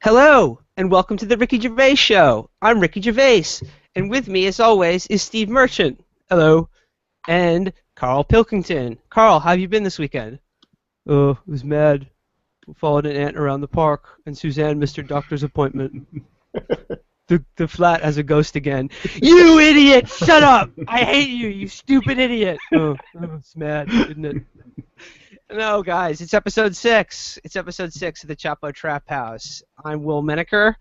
Hello, and welcome to the Ricky Gervais Show. I'm Ricky Gervais, and with me, as always, is Steve Merchant. Hello. And Carl Pilkington. Carl, how have you been this weekend? Oh, I was mad. Followed an aunt around the park, and Suzanne missed her doctor's appointment. The flat has a ghost again. You idiot! Shut up! I hate you, you stupid idiot! Oh, it's mad, isn't it? No, guys, it's episode 6. It's episode 6 of the Chapo Trap House. I'm Will Menaker,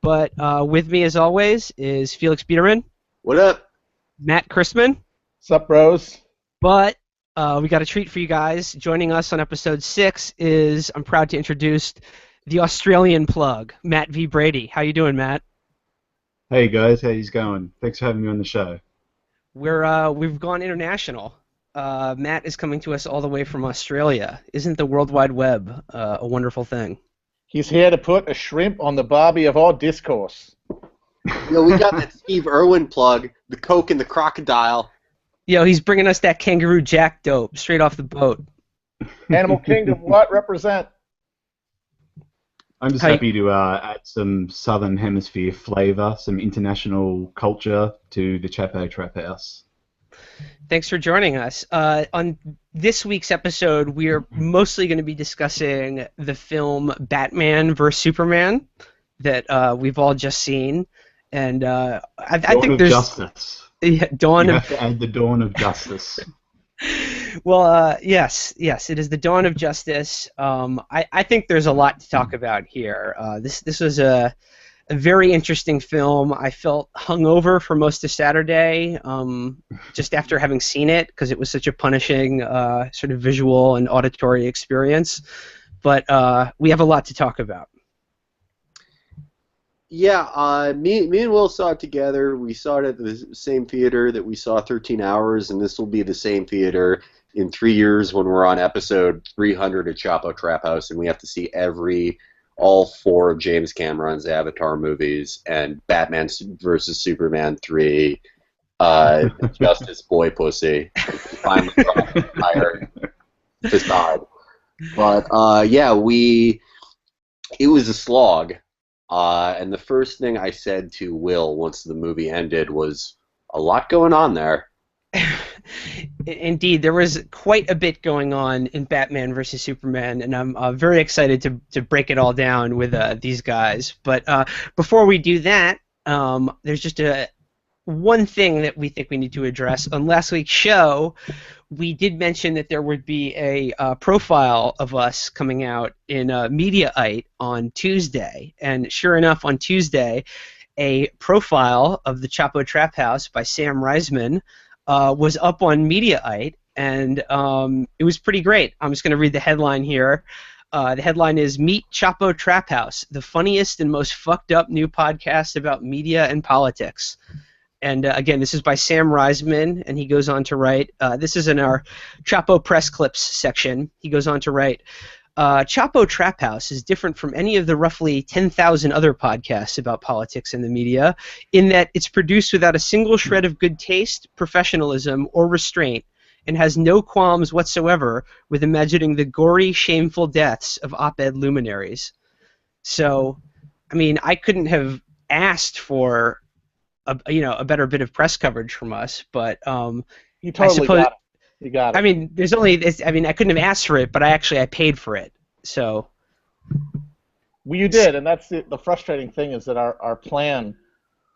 but with me, as always, is Felix Biederman. What up? Matt Chrisman. Sup, bros? But we got a treat for you guys. Joining us on episode 6 is, I'm proud to introduce, the Australian plug, Matt V. Brady. How you doing, Matt? Hey guys, how's it going? Thanks for having me on the show. We've gone international. Matt is coming to us all the way from Australia. Isn't the World Wide Web a wonderful thing? He's here to put a shrimp on the barbie of our discourse. Yo, we got that Steve Irwin plug, the Coke and the Crocodile. Yo, he's bringing us that Kangaroo Jack dope straight off the boat. Animal Kingdom, what? Represent? I'm just happy to add some Southern Hemisphere flavour, some international culture to the Chapo Trap House. Thanks for joining us. On this week's episode, we are mostly going to be discussing the film Batman vs. Superman that we've all just seen. And I think there's... Justice. Yeah, have to add the Dawn of Justice. Well, yes, it is the Dawn of Justice. I think there's a lot to talk about here. This was a very interesting film. I felt hungover for most of Saturday, just after having seen it, because it was such a punishing sort of visual and auditory experience. But we have a lot to talk about. Yeah, me and Will saw it together. We saw it at the same theater that we saw 13 Hours, and this will be the same theater in 3 years when we're on episode 300 of Chapo Trap House, and we have to see all 4 of James Cameron's Avatar movies, and Batman vs. Superman 3, Justice Boy Pussy, finally brought the entire facade. But, yeah, it was a slog. And the first thing I said to Will once the movie ended was, a lot going on there. Indeed, there was quite a bit going on in Batman vs. Superman, and I'm very excited to break it all down with these guys. But before we do that, there's just one thing that we think we need to address. On last week's show, we did mention that there would be a profile of us coming out in Mediaite on Tuesday, and sure enough, on Tuesday, a profile of the Chapo Trap House by Sam Reisman was up on Mediaite, and it was pretty great. I'm just going to read the headline here. The headline is Meet Chapo Trap House, the funniest and most fucked up new podcast about media and politics. And again, this is by Sam Reisman, and he goes on to write, this is in our Chapo Press Clips section, he goes on to write, Chapo Trap House is different from any of the roughly 10,000 other podcasts about politics and the media in that it's produced without a single shred of good taste, professionalism, or restraint, and has no qualms whatsoever with imagining the gory, shameful deaths of op-ed luminaries. So, I mean, I couldn't have asked for a better bit of press coverage from us, but You totally got it. You got it. I mean, I couldn't have asked for it, but I paid for it. So. Well, you did, and that's the frustrating thing is that our plan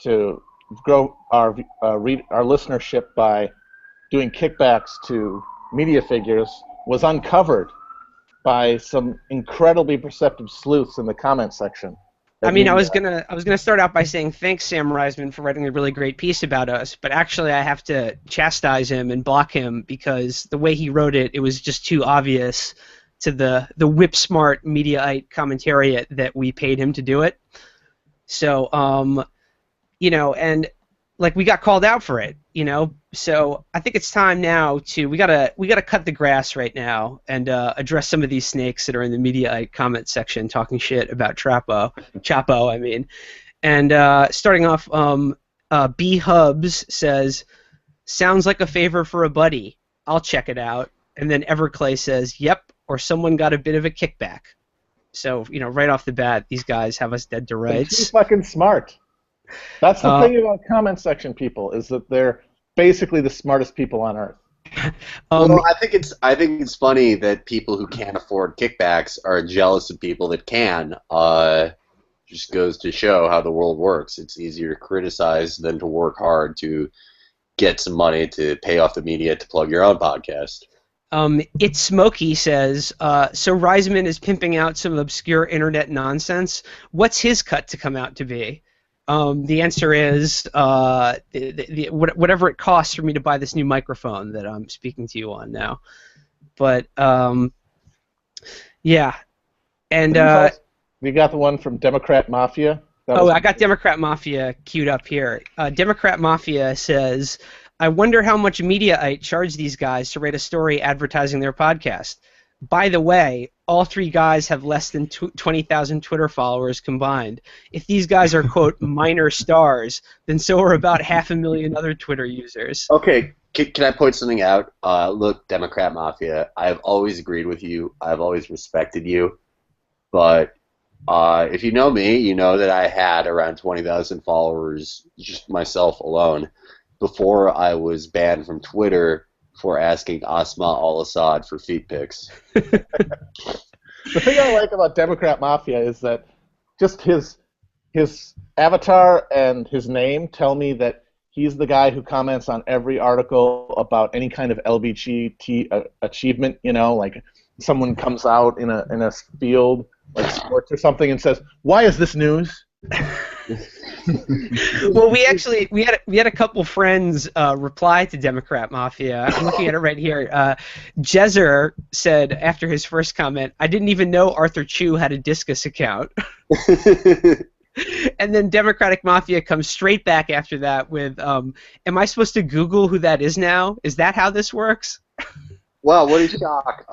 to grow our listenership by doing kickbacks to media figures was uncovered by some incredibly perceptive sleuths in the comment section. I mean, I was gonna start out by saying thanks, Sam Reisman, for writing a really great piece about us, but actually I have to chastise him and block him because the way he wrote it, it was just too obvious to the whip-smart Mediaite commentariat that we paid him to do it. So, and like we got called out for it, So I think it's time now we gotta cut the grass right now and address some of these snakes that are in the Mediaite comment section talking shit about Chapo, I mean. And starting off, B Hubs says, "Sounds like a favor for a buddy. I'll check it out." And then Everclay says, "Yep," or "Someone got a bit of a kickback." So, right off the bat, these guys have us dead to They're too rights. fucking smart. That's the thing about comment section people, is that they're basically the smartest people on earth. Well, I think it's funny that people who can't afford kickbacks are jealous of people that can. Just goes to show how the world works. It's easier to criticize than to work hard to get some money to pay off the media to plug your own podcast. It's Smokey says, so Reisman is pimping out some obscure internet nonsense. What's his cut to come out to be? The answer is whatever it costs for me to buy this new microphone that I'm speaking to you on now. But, yeah. And you got the one from Democrat Mafia? I got Democrat Mafia queued up here. Democrat Mafia says, I wonder how much Mediaite charged these guys to write a story advertising their podcast. By the way, all three guys have less than 20,000 Twitter followers combined. If these guys are, quote, minor stars, then so are about 500,000 other Twitter users. Okay, can I point something out? Look, Democrat Mafia, I've always agreed with you. I've always respected you. But if you know me, you know that I had around 20,000 followers, just myself alone, before I was banned from Twitter for asking Asma al-Assad for feet pics. The thing I like about Democrat Mafia is that just his avatar and his name tell me that he's the guy who comments on every article about any kind of LGBT achievement, like someone comes out in a field like sports or something and says, "Why is this news?" Well, we had a couple friends reply to Democrat Mafia. I'm looking at it right here. Jezer said after his first comment, "I didn't even know Arthur Chu had a Discus account." And then Democratic Mafia comes straight back after that with, "Am I supposed to Google who that is now? Is that how this works?" Wow, what a shock.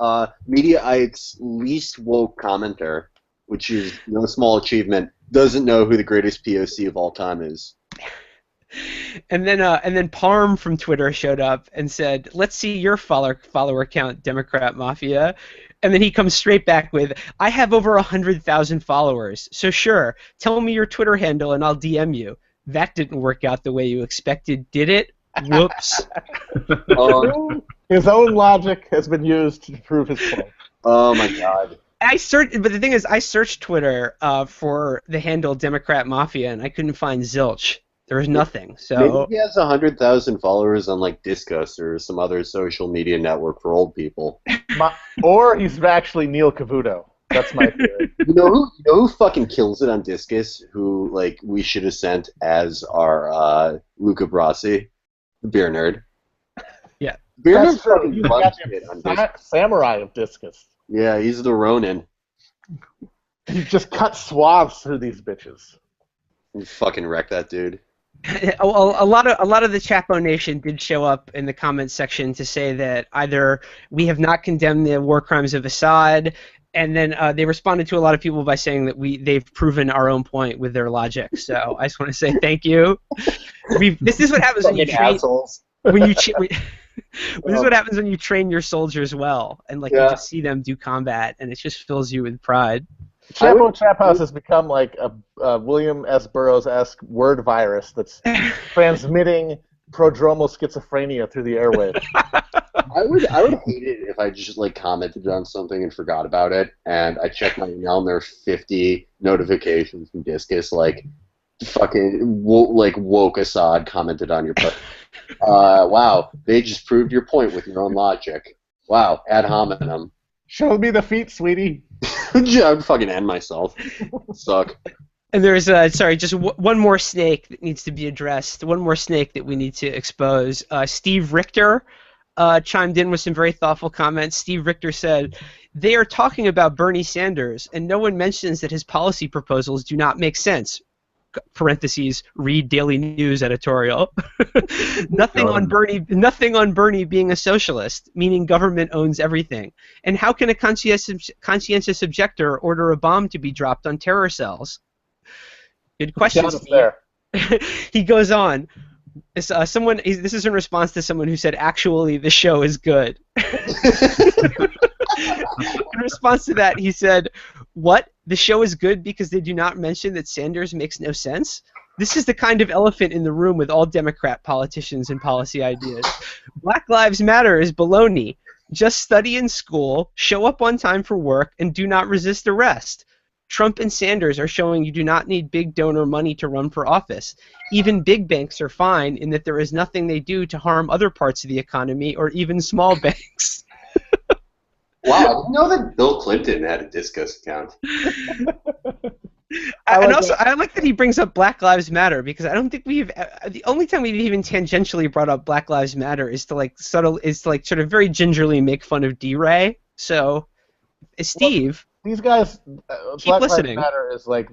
Mediaite's least woke commenter, which is no small achievement, doesn't know who the greatest POC of all time is. And then Parm from Twitter showed up and said, "Let's see your follower count, Democrat Mafia." And then he comes straight back with, "I have over 100,000 followers, so sure, tell me your Twitter handle and I'll DM you." That didn't work out the way you expected, did it? Whoops. His own logic has been used to prove his point. Oh my god. But the thing is, I searched Twitter for the handle Democrat Mafia, and I couldn't find zilch. There was nothing. So maybe he has 100,000 followers on like Discus or some other social media network for old people. Or he's actually Neil Cavuto. That's my theory. You know who fucking kills it on Discus? Who like we should have sent as our Luca Brasi, the beer nerd. Yeah, beer That's nerd true. fucking He's runs got it on the Discus. samurai of Discus. Yeah, he's the Ronin. He just cut swaths through these bitches. You fucking wreck that dude. a lot of the Chapo Nation did show up in the comments section to say that either we have not condemned the war crimes of Assad, and then they responded to a lot of people by saying that they've proven our own point with their logic. So I just want to say thank you. This is what happens when you train. This is what happens when you train your soldiers well, and you just see them do combat, and it just fills you with pride. Chapo Trap House has become like a William S. Burroughs-esque word virus that's transmitting prodromal schizophrenia through the airwaves. I would hate it if I just commented on something and forgot about it, and I checked my email and there are 50 notifications from Discus fucking woke Assad commented on your post. Wow, they just proved your point with your own logic. Wow, ad hominem. Show me the feet, sweetie. I'd fucking end myself. Suck. And there's just one more snake that needs to be addressed. One more snake that we need to expose. Steve Richter chimed in with some very thoughtful comments. Steve Richter said, "They are talking about Bernie Sanders, and no one mentions that his policy proposals do not make sense." Parentheses, read Daily News editorial. Nothing on Bernie being a socialist, meaning government owns everything. And how can a conscientious objector order a bomb to be dropped on terror cells? Good question. There. He goes on. This is in response to someone who said, "Actually, the show is good." In response to that, he said, "What? The show is good because they do not mention that Sanders makes no sense? This is the kind of elephant in the room with all Democrat politicians and policy ideas. Black Lives Matter is baloney. Just study in school, show up on time for work, and do not resist arrest. Trump and Sanders are showing you do not need big donor money to run for office. Even big banks are fine in that there is nothing they do to harm other parts of the economy or even small banks." Wow, I didn't know that Bill Clinton had a Discos account. I like that he brings up Black Lives Matter because I don't think we've the only time we've even tangentially brought up Black Lives Matter is to like sort of very gingerly make fun of D-Ray. So, Steve, these guys, keep Black listening. Lives Matter is like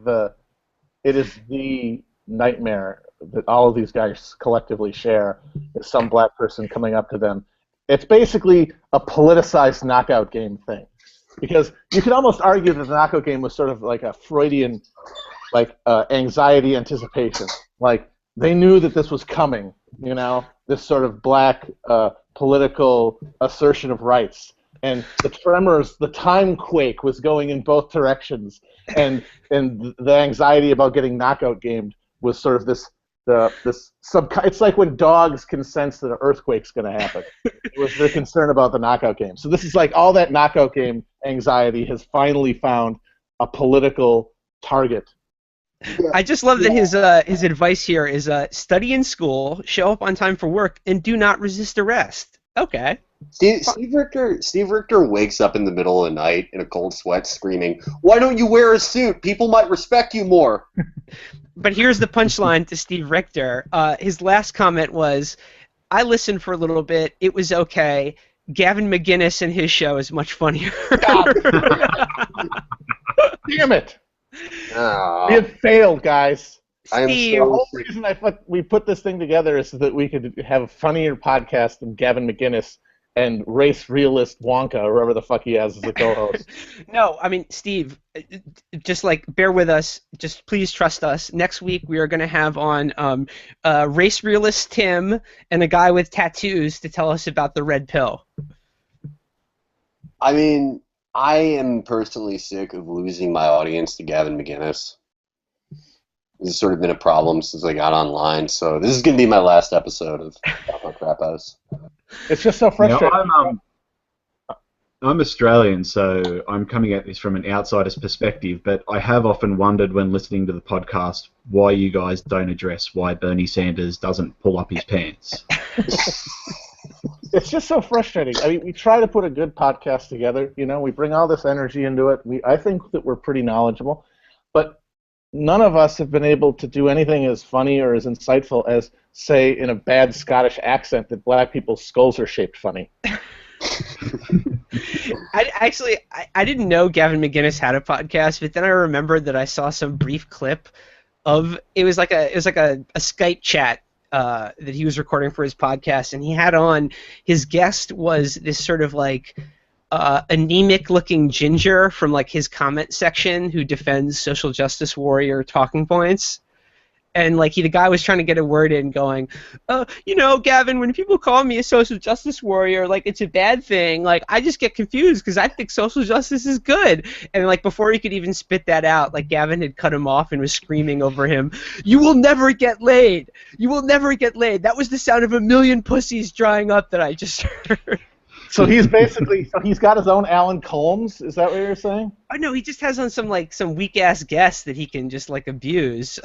it is the nightmare that all of these guys collectively share. Is some black person coming up to them. It's basically a politicized knockout game thing. Because you could almost argue that the knockout game was sort of like a Freudian, anxiety anticipation. Like they knew that this was coming, this sort of black political assertion of rights, and the tremors, the time quake was going in both directions, and the anxiety about getting knockout gamed was sort of this. It's like when dogs can sense that an earthquake's going to happen. It was their concern about the knockout game. So this is like all that knockout game anxiety has finally found a political target. I just love that his advice here is study in school, show up on time for work, and do not resist arrest. Okay. Steve Richter wakes up in the middle of the night in a cold sweat screaming, "Why don't you wear a suit? People might respect you more." But here's the punchline to Steve Richter. His last comment was, "I listened for a little bit. It was okay. Gavin McInnes and his show is much funnier." Damn it! Oh. We have failed, guys. Steve, The whole reason we put this thing together is so that we could have a funnier podcast than Gavin McInnes and race realist Wonka, or whoever the fuck he has as a co-host. No, I mean, Steve, just bear with us. Just please trust us. Next week we are going to have on race realist Tim and a guy with tattoos to tell us about the red pill. I mean, I am personally sick of losing my audience to Gavin McInnes. This has sort of been a problem since I got online, so this is going to be my last episode of Chapo Trap House. It's just so frustrating. I'm Australian, so I'm coming at this from an outsider's perspective, but I have often wondered when listening to the podcast why you guys don't address why Bernie Sanders doesn't pull up his pants. It's just so frustrating. I mean, we try to put a good podcast together. We bring all this energy into it. I think that we're pretty knowledgeable, but none of us have been able to do anything as funny or as insightful as say in a bad Scottish accent that black people's skulls are shaped funny. I didn't know Gavin McInnes had a podcast, but then I remembered that I saw some brief clip of it was like a Skype chat that he was recording for his podcast, and he had on his guest was this sort of anemic-looking ginger from his comment section who defends social justice warrior talking points. And the guy was trying to get a word in, going, Gavin, when people call me a social justice warrior, it's a bad thing. I just get confused because I think social justice is good. And before he could even spit that out, Gavin had cut him off and was screaming over him, "You will never get laid. You will never get laid. That was the sound of a million pussies drying up that I just heard." So he's got his own Alan Colmes. Is that what you're saying? Oh no, he just has on some weak ass guest that he can just abuse.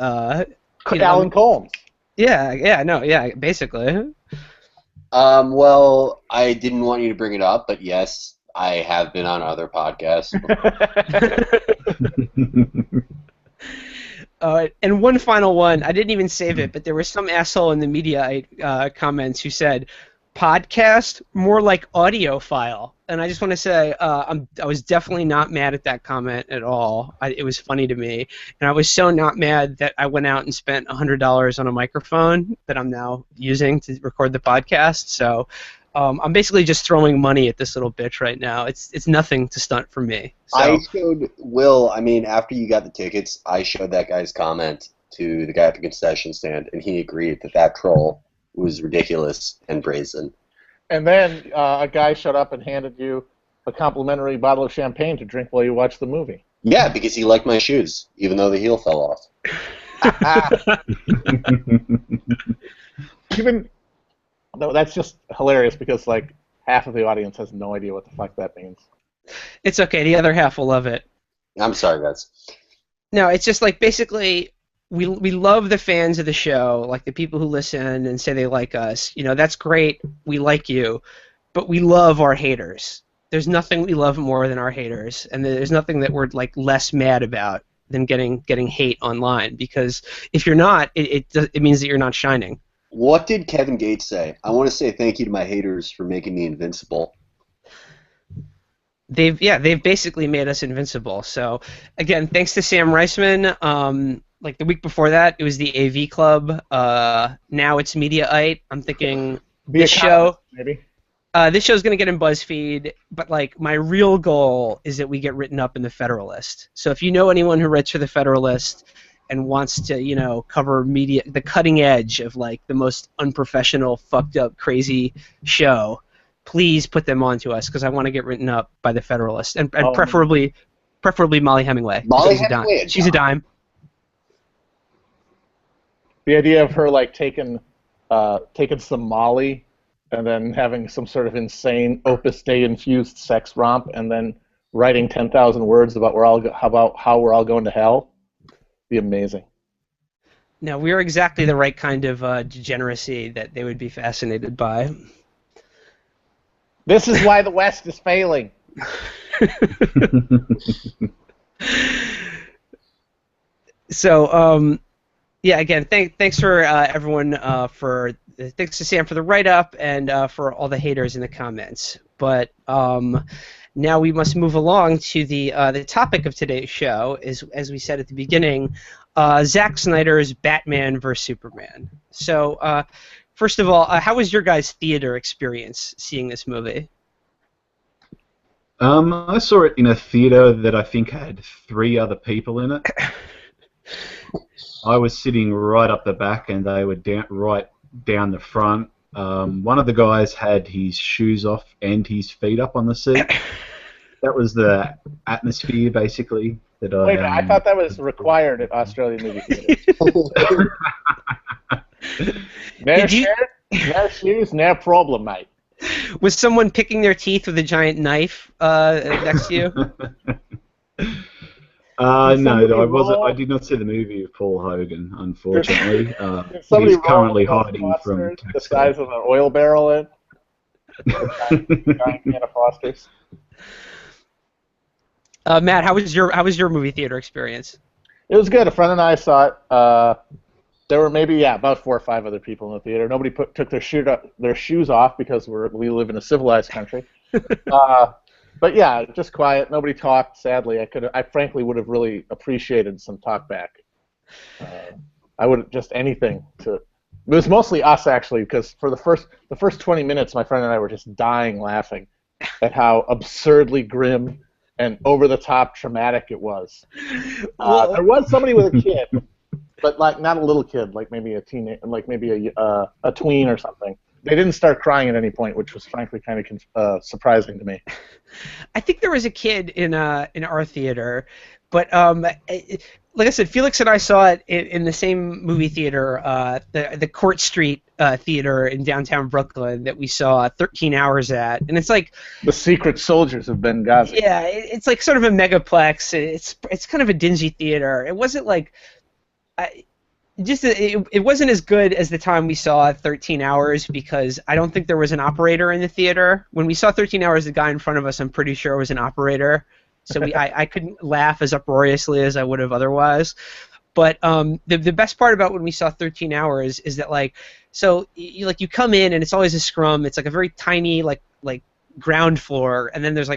Alan Colmes. Yeah, basically. Well, I didn't want you to bring it up, but yes, I have been on other podcasts. And one final one. I didn't even save it, but there was some asshole in the Mediaite comments who said, "Podcast more like audio file." And I just want to say I was definitely not mad at that comment at all. It was funny to me. And I was so not mad that I went out and spent $100 on a microphone that I'm now using to record the podcast. So I'm basically just throwing money at this little bitch right now. It's nothing to stunt for me. So. I showed Will, after you got the tickets, I showed that guy's comment to the guy at the concession stand, and he agreed that troll was ridiculous and brazen. And then a guy showed up and handed you a complimentary bottle of champagne to drink while you watch the movie. Yeah, because he liked my shoes, even though the heel fell off. Even no, that's just hilarious because like half of the audience has no idea what the fuck that means. It's okay. The other half will love it. I'm sorry, guys. No, it's just like basically we love the fans of the show, like the people who listen and say they like us. You know, that's great. We like you, but we love our haters. There's nothing we love more than our haters, and there's nothing that we're like less mad about than getting hate online. Because if you're not, it means that you're not shining. What did Kevin Gates say? I want to say thank you to my haters for making me invincible. They've basically made us invincible. So again, thanks to Sam Reisman. Like the week before that, it was the AV Club. Now it's Mediaite. I'm thinking this show. Maybe. This show's gonna get in BuzzFeed, but like my real goal is that we get written up in the Federalist. So if you know anyone who writes for the Federalist and wants to, you know, cover the cutting edge of like the most unprofessional, fucked up, crazy show, please put them on to us because I want to get written up by the Federalist and preferably Molly Hemingway. Molly Hemingway, she's a dime. The idea of her like taking some Molly and then having some sort of insane Opus Dei infused sex romp and then writing 10,000 words about how we're all going to hell. Be amazing. No, we're exactly the right kind of degeneracy that they would be fascinated by. This is why the West is failing. So, yeah, again, thanks for everyone thanks to Sam for the write-up and for all the haters in the comments. But now we must move along to the topic of today's show, as we said at the beginning, Zack Snyder's Batman vs. Superman. So, first of all, how was your guys' theater experience seeing this movie? I saw it in a theater that I think had 3 other people in it. I was sitting right up the back, and they were right down the front. One of the guys had his shoes off and his feet up on the seat. That was the atmosphere, basically. Wait a minute, I thought that was required at Australian movie theaters. No shoes, no problem, mate. Was someone picking their teeth with a giant knife next to you? No, I did not see the movie of Paul Hogan, unfortunately. He's currently hiding from the size of an oil barrel in. Giant can of Foster's. Matt, how was your movie theater experience? It was good. A friend and I saw it. There were maybe about 4 or 5 other people in the theater. Nobody took their shoes off because we live in a civilized country. But yeah, just quiet. Nobody talked. Sadly, I frankly would have really appreciated some talk back. I would just anything to. It was mostly us actually, because for the first 20 minutes, my friend and I were just dying laughing at how absurdly grim and over the top traumatic it was. There was somebody with a kid, but like not a little kid, like maybe a a tween or something. They didn't start crying at any point, which was frankly kind of surprising to me. I think there was a kid in our theater, but like I said, Felix and I saw it in the same movie theater, the Court Street theater in downtown Brooklyn that we saw 13 Hours at, and it's like the Secret Soldiers of Benghazi. Yeah, it's like sort of a megaplex. It's kind of a dingy theater. It wasn't like. It wasn't as good as the time we saw 13 Hours because I don't think there was an operator in the theater. When we saw 13 Hours, the guy in front of us, I'm pretty sure was an operator. So I couldn't laugh as uproariously as I would have otherwise. But the best part about when we saw 13 Hours is that you come in and it's always a scrum. It's like a very tiny like ground floor, and then there's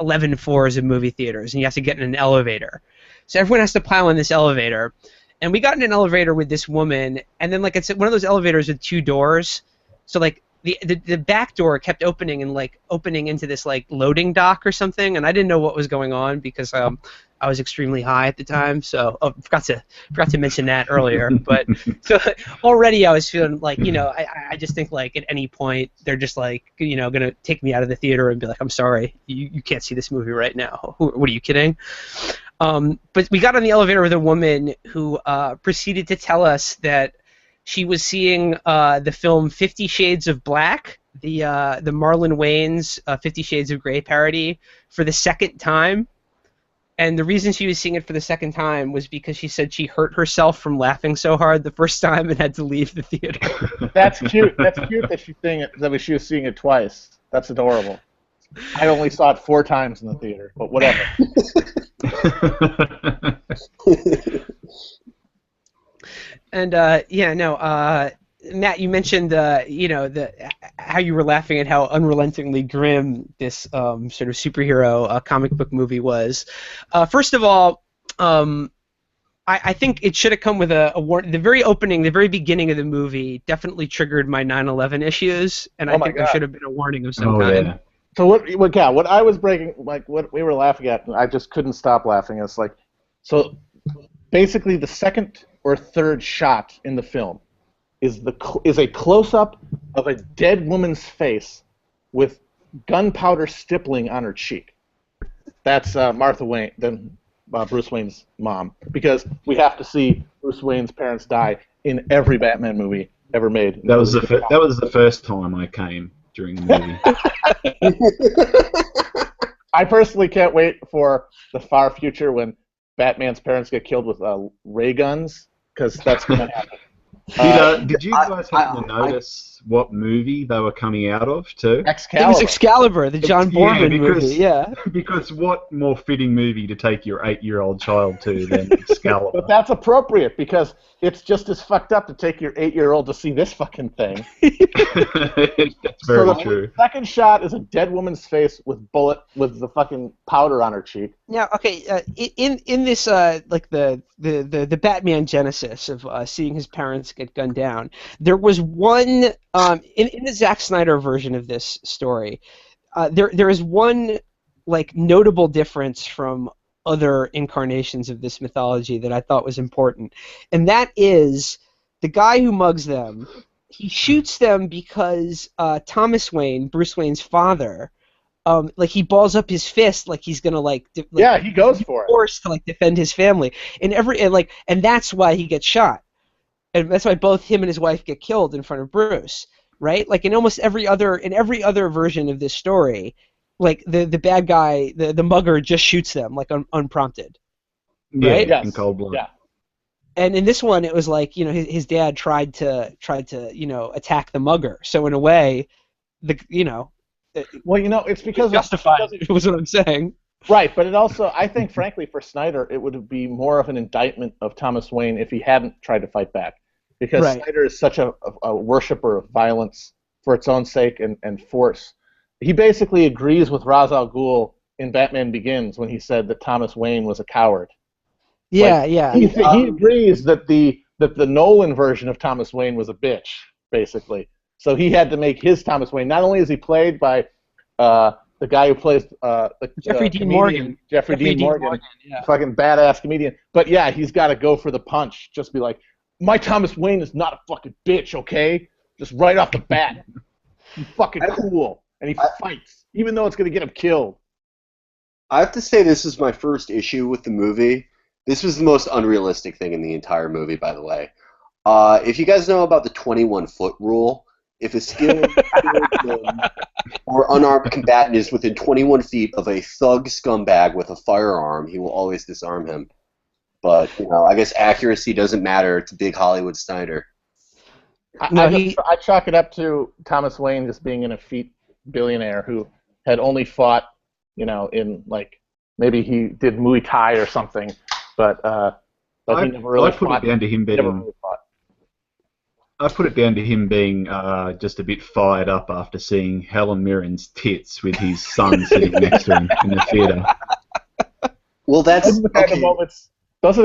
11 floors of movie theaters, and you have to get in an elevator. So everyone has to pile in this elevator. And we got in an elevator with this woman, and then it's one of those elevators with 2 doors. So the back door kept opening and like opening into this like loading dock or something, and I didn't know what was going on because I was extremely high at the time, so forgot to mention that earlier. But so already I was feeling like, I just think like at any point they're just like, gonna take me out of the theater and be like, I'm sorry, you can't see this movie right now. What are you kidding? But we got on the elevator with a woman who proceeded to tell us that she was seeing the film 50 Shades of Black, the Marlon Wayans 50 Shades of Grey parody, for the second time. And the reason she was seeing it for the second time was because she said she hurt herself from laughing so hard the first time and had to leave the theater. That's cute. That's cute that she was seeing it twice. That's adorable. I only saw it 4 times in the theater, but whatever. And Matt, you mentioned how you were laughing at how unrelentingly grim this sort of superhero comic book movie was. First of all, I think it should have come with a warning. The very beginning of the movie definitely triggered my 9/11 issues, and I think there should have been a warning of some kind. Yeah. So what I was breaking, like what we were laughing at, I just couldn't stop laughing. It's like, so basically the second or third shot in the film is a close-up of a dead woman's face with gunpowder stippling on her cheek. That's Martha Wayne, then Bruce Wayne's mom, because we have to see Bruce Wayne's parents die in every Batman movie ever made. That was the first time I came during the movie. I personally can't wait for the far future when Batman's parents get killed with ray guns, because that's going to happen. Did you guys happen to notice what movie they were coming out of, too? Excalibur. It was Excalibur, the John Boorman movie. Yeah. Because what more fitting movie to take your 8-year-old child to than Excalibur? But that's appropriate, because it's just as fucked up to take your 8-year-old to see this fucking thing. That's very true. The second shot is a dead woman's face with the fucking powder on her cheek. Now, okay, in this like the Batman genesis of seeing his parents get gunned down, there was one in the Zack Snyder version of this story. There is one like notable difference from other incarnations of this mythology that I thought was important, and that is the guy who mugs them. He shoots them because Thomas Wayne, Bruce Wayne's father, like he balls up his fist like he's gonna he goes for it, forced to like defend his family, and that's why he gets shot, and that's why both him and his wife get killed in front of Bruce, right? Like in almost every other version of this story, like the bad guy, the mugger just shoots them like unprompted, right? Yes. In cold blood. Yeah. And in this one, it was like his dad tried to attack the mugger. So in a way, it's because justified. It was what I'm saying. Right, but it also, I think, frankly, for Snyder, it would be more of an indictment of Thomas Wayne if he hadn't tried to fight back, because Snyder is such a worshiper of violence for its own sake and force. He basically agrees with Ra's al Ghul in Batman Begins when he said that Thomas Wayne was a coward. Yeah. He agrees that the Nolan version of Thomas Wayne was a bitch, basically. So he had to make his Thomas Wayne. Not only is he played by the guy who plays Jeffrey Dean Morgan. Jeffrey Dean Morgan, fucking badass comedian. But yeah, he's got to go for the punch. Just be like, my Thomas Wayne is not a fucking bitch, okay? Just right off the bat. He's fucking cool. And he fights, even though it's going to get him killed. I have to say this is my first issue with the movie. This was the most unrealistic thing in the entire movie, by the way. If you guys know about the 21-foot rule, if a skilled or unarmed combatant is within 21 feet of a thug scumbag with a firearm, he will always disarm him. But, I guess accuracy doesn't matter to big Hollywood Snyder. I chalk it up to Thomas Wayne just being an effete billionaire who had only fought, in like, maybe he did Muay Thai or something, but he never really fought. I put it down to him being just a bit fired up after seeing Helen Mirren's tits with his son sitting next to him in the theater. Well, those are the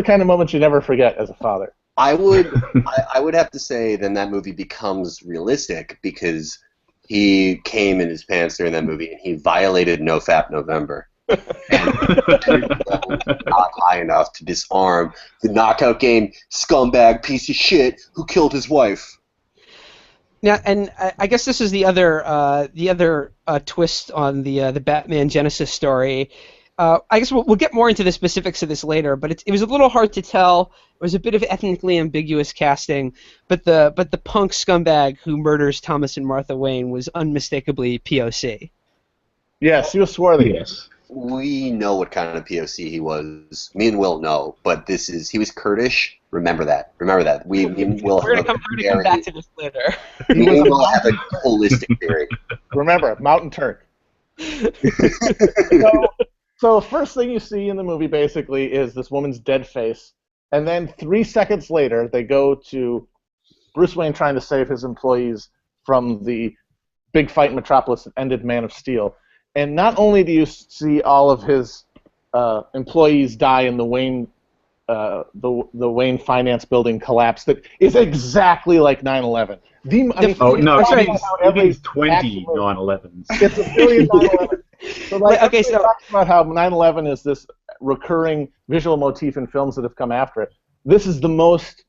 kind of moments you never forget as a father. I would have to say then that movie becomes realistic because he came in his pants during that movie, and he violated No Fap November. And not high enough to disarm the knockout game scumbag piece of shit who killed his wife. Now, and I guess this is the other twist on the Batman Genesis story. I guess we'll get more into the specifics of this later, but it was a little hard to tell. It was a bit of ethnically ambiguous casting, but the punk scumbag who murders Thomas and Martha Wayne was unmistakably POC. Yes, he was swarthy. Yes. We know what kind of POC he was. Me and Will know, but he was Kurdish. Remember that. Me and Will We're gonna come back to this later. Me and Will have a holistic theory. Remember, Mountain Turk. So first thing you see in the movie basically is this woman's dead face, and then 3 seconds later they go to Bruce Wayne trying to save his employees from the big fight in Metropolis that ended Man of Steel. And not only do you see all of his employees die in the Wayne Wayne Finance building collapse that is exactly like 9/11. It is 20 9/11s. It's a billion 9/11. So okay, so talks about how 9/11 is this recurring visual motif in films that have come after it. This is the most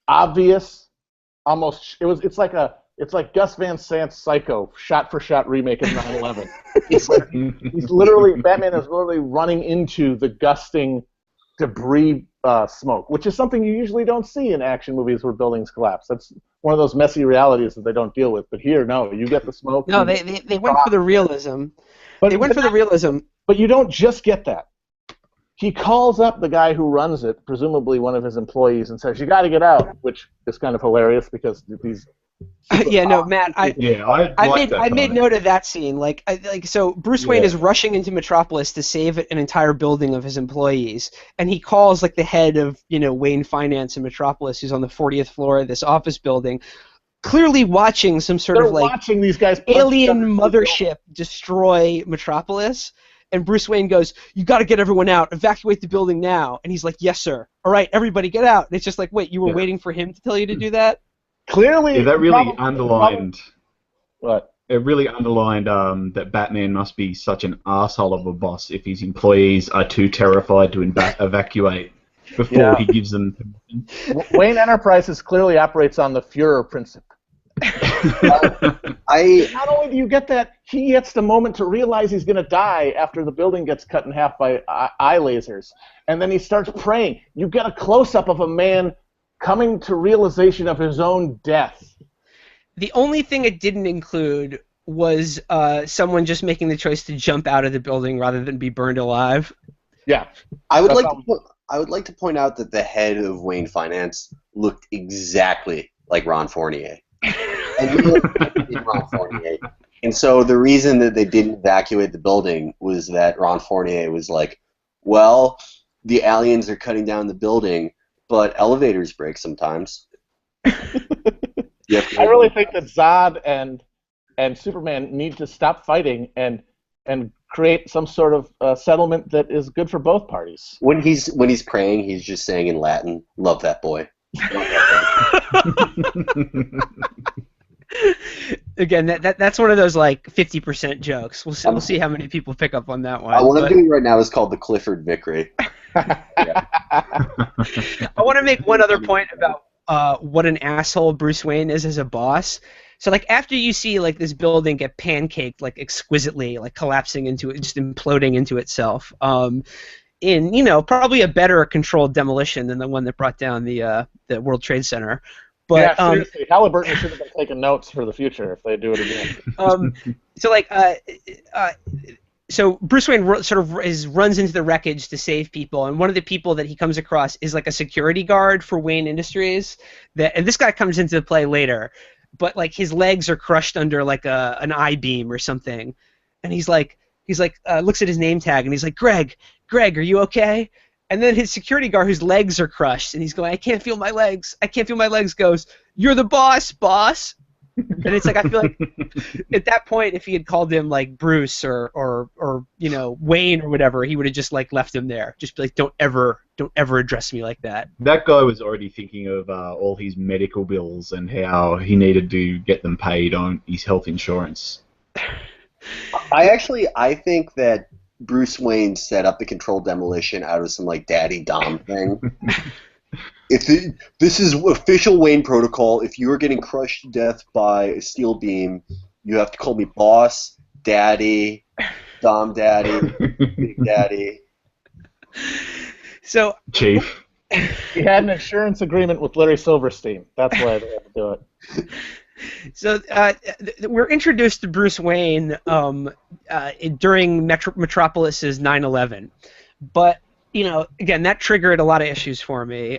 obvious, it's like Gus Van Sant's Psycho, shot-for-shot remake of 9/11. Batman is literally running into the gusting debris smoke, which is something you usually don't see in action movies where buildings collapse. That's one of those messy realities that they don't deal with. But here, no, you get the smoke. No, they went for the realism. But you don't just get that. He calls up the guy who runs it, presumably one of his employees, and says, "You got to get out," which is kind of hilarious because these. Yeah, no, Matt. I made note of that scene. So Bruce Wayne is rushing into Metropolis to save an entire building of his employees, and he calls the head of Wayne Finance in Metropolis, who's on the 40th floor of this office building, clearly watching some sort of watching these guys alien mothership destroy Metropolis. And Bruce Wayne goes, "You got to get everyone out. Evacuate the building now." And he's like, "Yes, sir. All right, everybody get out." And it's just like, wait, you were waiting for him to tell you to do that? Clearly, that really underlined. What? It really underlined that Batman must be such an asshole of a boss if his employees are too terrified to evacuate before he gives them permission. Wayne Enterprises clearly operates on the Führer principle. Not only do you get that, he gets the moment to realize he's going to die after the building gets cut in half by eye lasers, and then he starts praying. You get a close-up of a man coming to realization of his own death. The only thing it didn't include was someone just making the choice to jump out of the building rather than be burned alive. Yeah. I would like to point out that the head of Wayne Finance looked exactly like Ron Fournier. And he looked like Ron Fournier. And so the reason that they didn't evacuate the building was that Ron Fournier was like, well, the aliens are cutting down the building, but elevators break sometimes. I really think that Zod and Superman need to stop fighting and create some sort of settlement that is good for both parties. When he's praying, he's just saying in Latin, "Love that boy." Again, that's one of those 50% jokes. We'll see how many people pick up on that one. What I'm doing right now is called the Clifford Victory. I want to make one other point about what an asshole Bruce Wayne is as a boss. So after you see this building get pancaked exquisitely, collapsing into it, just imploding into itself, in probably a better controlled demolition than the one that brought down the World Trade Center. But, yeah, seriously, Halliburton should have been taking notes for the future if they do it again. So Bruce Wayne runs into the wreckage to save people, and one of the people that he comes across is a security guard for Wayne Industries. And this guy comes into play later, but his legs are crushed under an I-beam or something, and he's looks at his name tag and he's like, Greg, are you okay? And then his security guard, whose legs are crushed, and he's going, I can't feel my legs, goes, "You're the boss, boss." And it's like I feel like at that point, if he had called him like Bruce or Wayne or whatever, he would have just like left him there. Just be like, don't ever address me like that. That guy was already thinking of all his medical bills and how he needed to get them paid on his health insurance. I think that Bruce Wayne set up the controlled demolition out of some like Daddy Dom thing. This is official Wayne protocol. If you are getting crushed to death by a steel beam, you have to call me boss, daddy, Dom daddy, big daddy. So Chief. He had an insurance agreement with Larry Silverstein. That's why they had to do it. So we're introduced to Bruce Wayne during Metropolis's 9/11, but again, that triggered a lot of issues for me.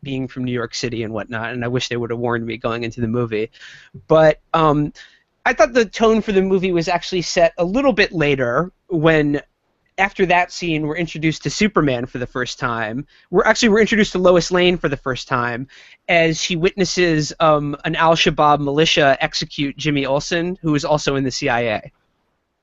Being from New York City and whatnot, and I wish they would have warned me going into the movie. But I thought the tone for the movie was actually set a little bit later when. After that scene, we're introduced to Superman for the first time. We're introduced to Lois Lane for the first time as she witnesses an Al-Shabaab militia execute Jimmy Olsen, who is also in the CIA.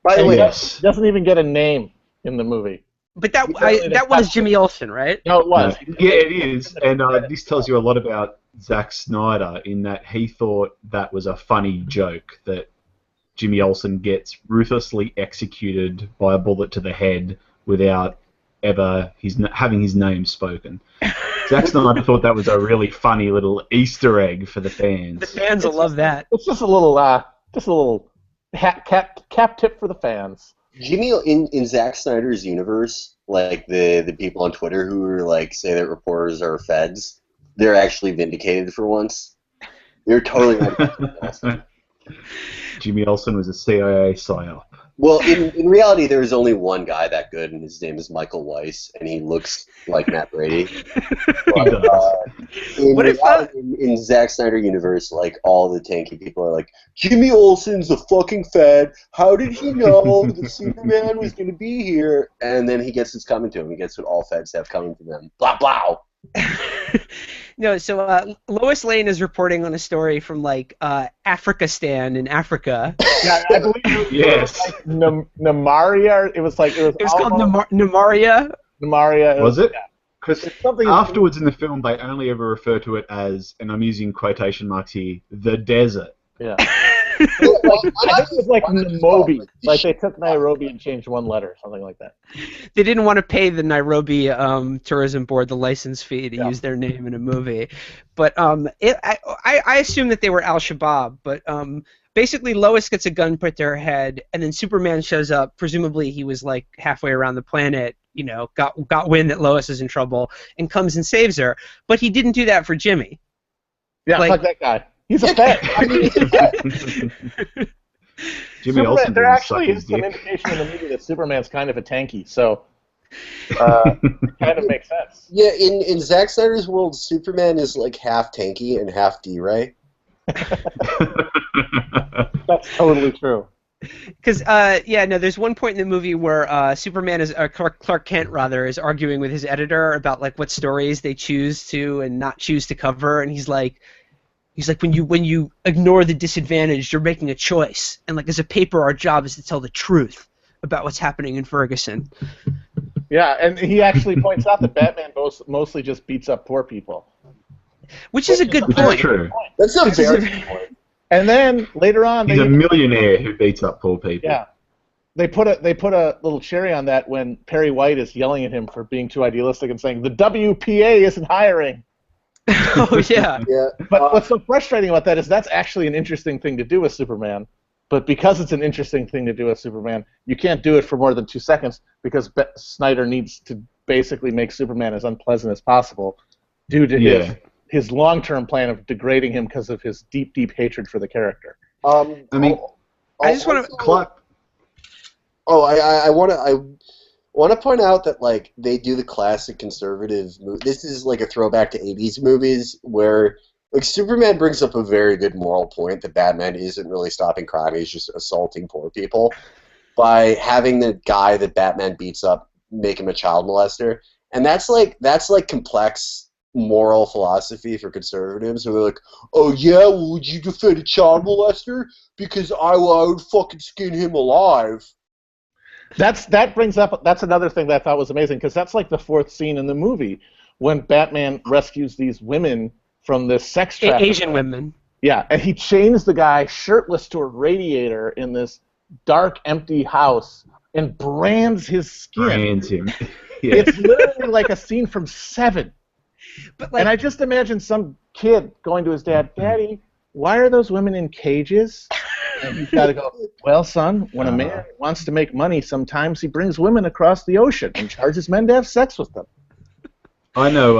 By the way, Yes. he doesn't even get a name in the movie. But that was Jimmy Olsen, right? No, it was. Yeah, it is. And this tells you a lot about Zack Snyder in that he thought that was a funny joke, that Jimmy Olsen gets ruthlessly executed by a bullet to the head without ever having his name spoken. Zack Snyder thought that was a really funny little Easter egg for the fans. The fans will love that. It's just a little cap tip for the fans. Jimmy, in Zack Snyder's universe, like the people on Twitter who are like say that reporters are feds, they're actually vindicated for once. They're totally right. Jimmy Olsen was a CIA psyop. Well, in reality, there is only one guy that good, and his name is Michael Weiss, and he looks like Matt Brady. But, in Zack Snyder universe, like all the tanky people are like, Jimmy Olsen's a fucking fed. How did he know that Superman was going to be here? And then he gets what's coming to him. He gets what all feds have coming to them. Blah blah. No, so Lois Lane is reporting on a story from like Africanistan in Africa. Yeah, I believe it was Yes. like Namaria. It was called Namaria. Namaria. Was it? Yeah. Because It's something- afterwards in the film, they only ever refer to it as, and I'm using quotation marks here, the desert. Yeah. I think it was like Nairobi. Like they took Nairobi and changed one letter, something like that. They didn't want to pay the Nairobi Tourism Board the license fee to use their name in a movie. But I assume that they were Al-Shabaab. But basically, Lois gets a gun put to her head, and then Superman shows up. Presumably, he was like halfway around the planet. Got wind that Lois is in trouble and comes and saves her. But he didn't do that for Jimmy. Yeah, fuck that guy. He's a fed. Jimmy Olsen there didn't actually suck is his some dick. indication in the movie that Superman's kind of a tanky, so it kind of makes sense. Yeah, in Zack Snyder's world, Superman is like half tanky and half D-Ray. That's totally true. Because there's one point in the movie where Superman Clark Kent rather is arguing with his editor about like what stories they choose to and not choose to cover, and he's like when you ignore the disadvantaged, you're making a choice, and like as a paper, our job is to tell the truth about what's happening in Ferguson. Yeah, and he actually points out that Batman mostly just beats up poor people. Which is a good Which point. is true. That's not very good point. And then later on, He's a millionaire who beats up poor people. Yeah, they put a little cherry on that when Perry White is yelling at him for being too idealistic and saying the WPA isn't hiring. Oh yeah. Yeah. But what's so frustrating about that is that's actually an interesting thing to do with Superman. But because it's an interesting thing to do with Superman, you can't do it for more than 2 seconds because Snyder needs to basically make Superman as unpleasant as possible due to his long-term plan of degrading him because of his deep, deep hatred for the character. I mean, I just want to Clark. Oh, I want to point out that like they do the classic conservative movie. This is like a throwback to 80s movies where like Superman brings up a very good moral point that Batman isn't really stopping crime, he's just assaulting poor people by having the guy that Batman beats up make him a child molester. And that's like complex moral philosophy for conservatives, where they're like, "Oh yeah, well, would you defend a child molester? Because I would fucking skin him alive." That brings up, that's another thing that I thought was amazing, because that's like the fourth scene in the movie when Batman rescues these women from this sex trafficking. Asian women. Yeah, and he chains the guy shirtless to a radiator in this dark, empty house and brands his skin. Brands him. Yeah. It's literally like a scene from Seven. But like, And I just imagine some kid going to his dad, "Daddy, why are those women in cages?" And he's got to go, "Well, son, when a man wants to make money, sometimes he brings women across the ocean and charges men to have sex with them." I know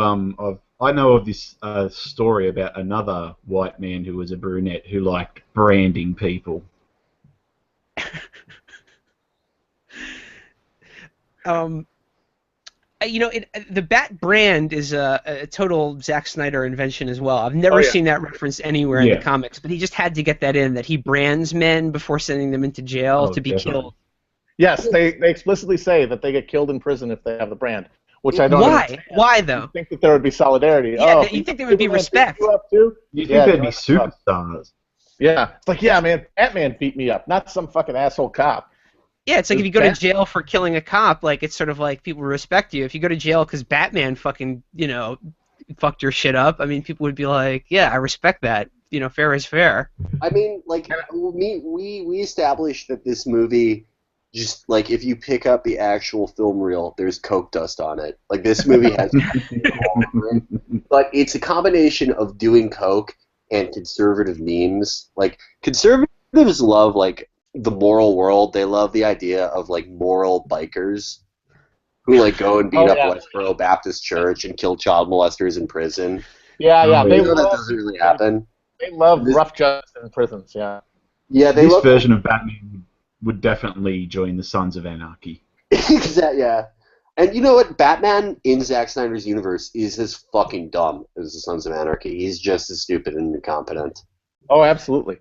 of this story about another white man who was a brunette who liked branding people. The Bat brand is a total Zack Snyder invention as well. I've never seen that reference anywhere in the comics, but he just had to get that in, that he brands men before sending them into jail to be killed. Yes, they explicitly say that they get killed in prison if they have the brand, which I don't understand. Why, though? You think that there would be solidarity. Yeah, you think there would be respect. You think there'd be superstars. Yeah, it's like, yeah, man, Batman beat me up, not some fucking asshole cop. Yeah, it's like if you go to jail for killing a cop, like it's sort of like people respect you. If you go to jail because Batman fucking, fucked your shit up, I mean, people would be like, yeah, I respect that. Fair is fair. I mean, like, we established that this movie, just like if you pick up the actual film reel, there's coke dust on it. Like, this movie has but it's a combination of doing coke and conservative memes. Like, conservatives love, like, the moral world. They love the idea of, like, moral bikers who, like, go and beat up Westboro Baptist Church and kill child molesters in prison. Yeah. They know that doesn't really happen. They love rough justice in prisons, yeah. Yeah, this version of Batman would definitely join the Sons of Anarchy. Exactly, yeah. And you know what? Batman in Zack Snyder's universe is as fucking dumb as the Sons of Anarchy. He's just as stupid and incompetent. Oh, absolutely.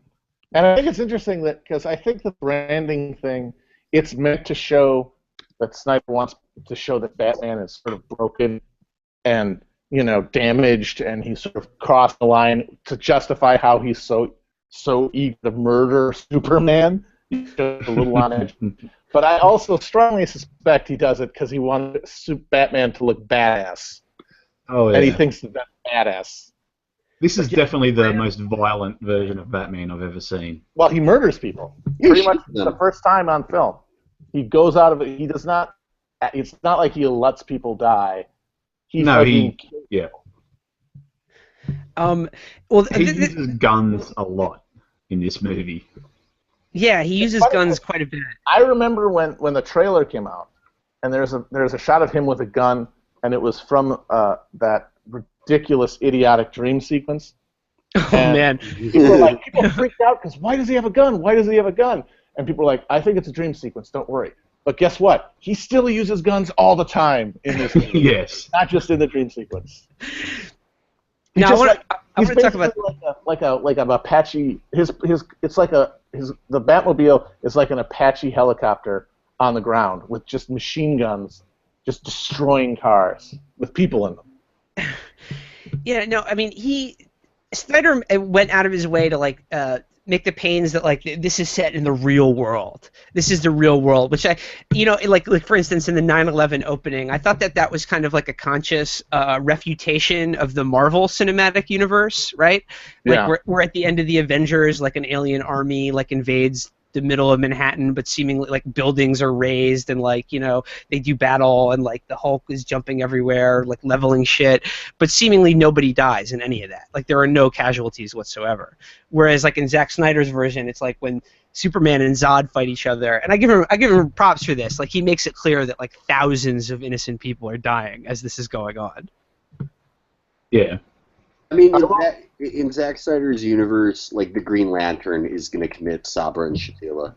And I think it's interesting that, because I think the branding thing, it's meant to show that Snyder wants to show that Batman is sort of broken and, damaged, and he's sort of crossed the line to justify how he's so eager to murder Superman. He's just a little on edge. But I also strongly suspect he does it because he wanted Batman to look badass. Oh, yeah. And he thinks that that's badass. This is definitely the most violent version of Batman I've ever seen. Well, he murders people. Pretty much the first time on film. He goes out of it. He does not. It's not like he lets people die. He uses guns a lot in this movie. Yeah, he uses guns quite a bit. I remember when the trailer came out, and there's a shot of him with a gun, and it was from that ridiculous, idiotic dream sequence. Oh, man. People freaked out because why does he have a gun? Why does he have a gun? And people were like, I think it's a dream sequence, don't worry. But guess what? He still uses guns all the time in this movie. Yes. Not just in the dream sequence. Now, I want to talk about like an Apache. The Batmobile is like an Apache helicopter on the ground with just machine guns, just destroying cars with people in them. Yeah, no, I mean, Snyder went out of his way to make the pains that this is set in the real world. This is the real world, which like for instance in the 9/11 opening, I thought that was kind of like a conscious refutation of the Marvel Cinematic Universe, right? Like we're at the end of the Avengers, like an alien army invades the middle of Manhattan, but seemingly buildings are raised and they do battle and the Hulk is jumping everywhere, leveling shit, but seemingly nobody dies in any of that. There are no casualties whatsoever. Whereas in Zack Snyder's version, it's when Superman and Zod fight each other, and I give him props for this. He makes it clear that thousands of innocent people are dying as this is going on. Yeah. I mean, in Zack Snyder's universe, the Green Lantern is going to commit Sabra and Shatila.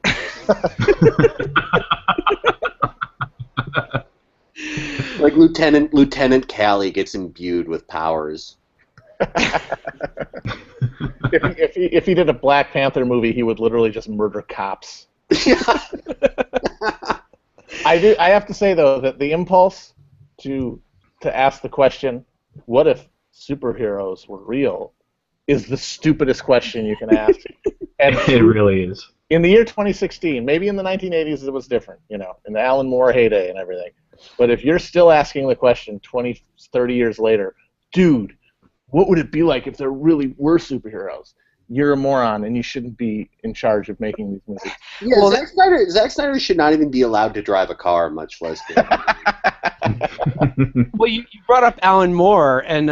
Lieutenant Callie gets imbued with powers. If he did a Black Panther movie, he would literally just murder cops. I have to say though that the impulse to ask the question, what if superheroes were real is the stupidest question you can ask. And It really is. in the year 2016, maybe in the 1980s it was different, in the Alan Moore heyday and everything. But if you're still asking the question 20, 30 years later, dude, what would it be like if there really were superheroes? You're a moron, and you shouldn't be in charge of making these movies. Yeah, well, Zack Snyder should not even be allowed to drive a car, much less. Well, you brought up Alan Moore, and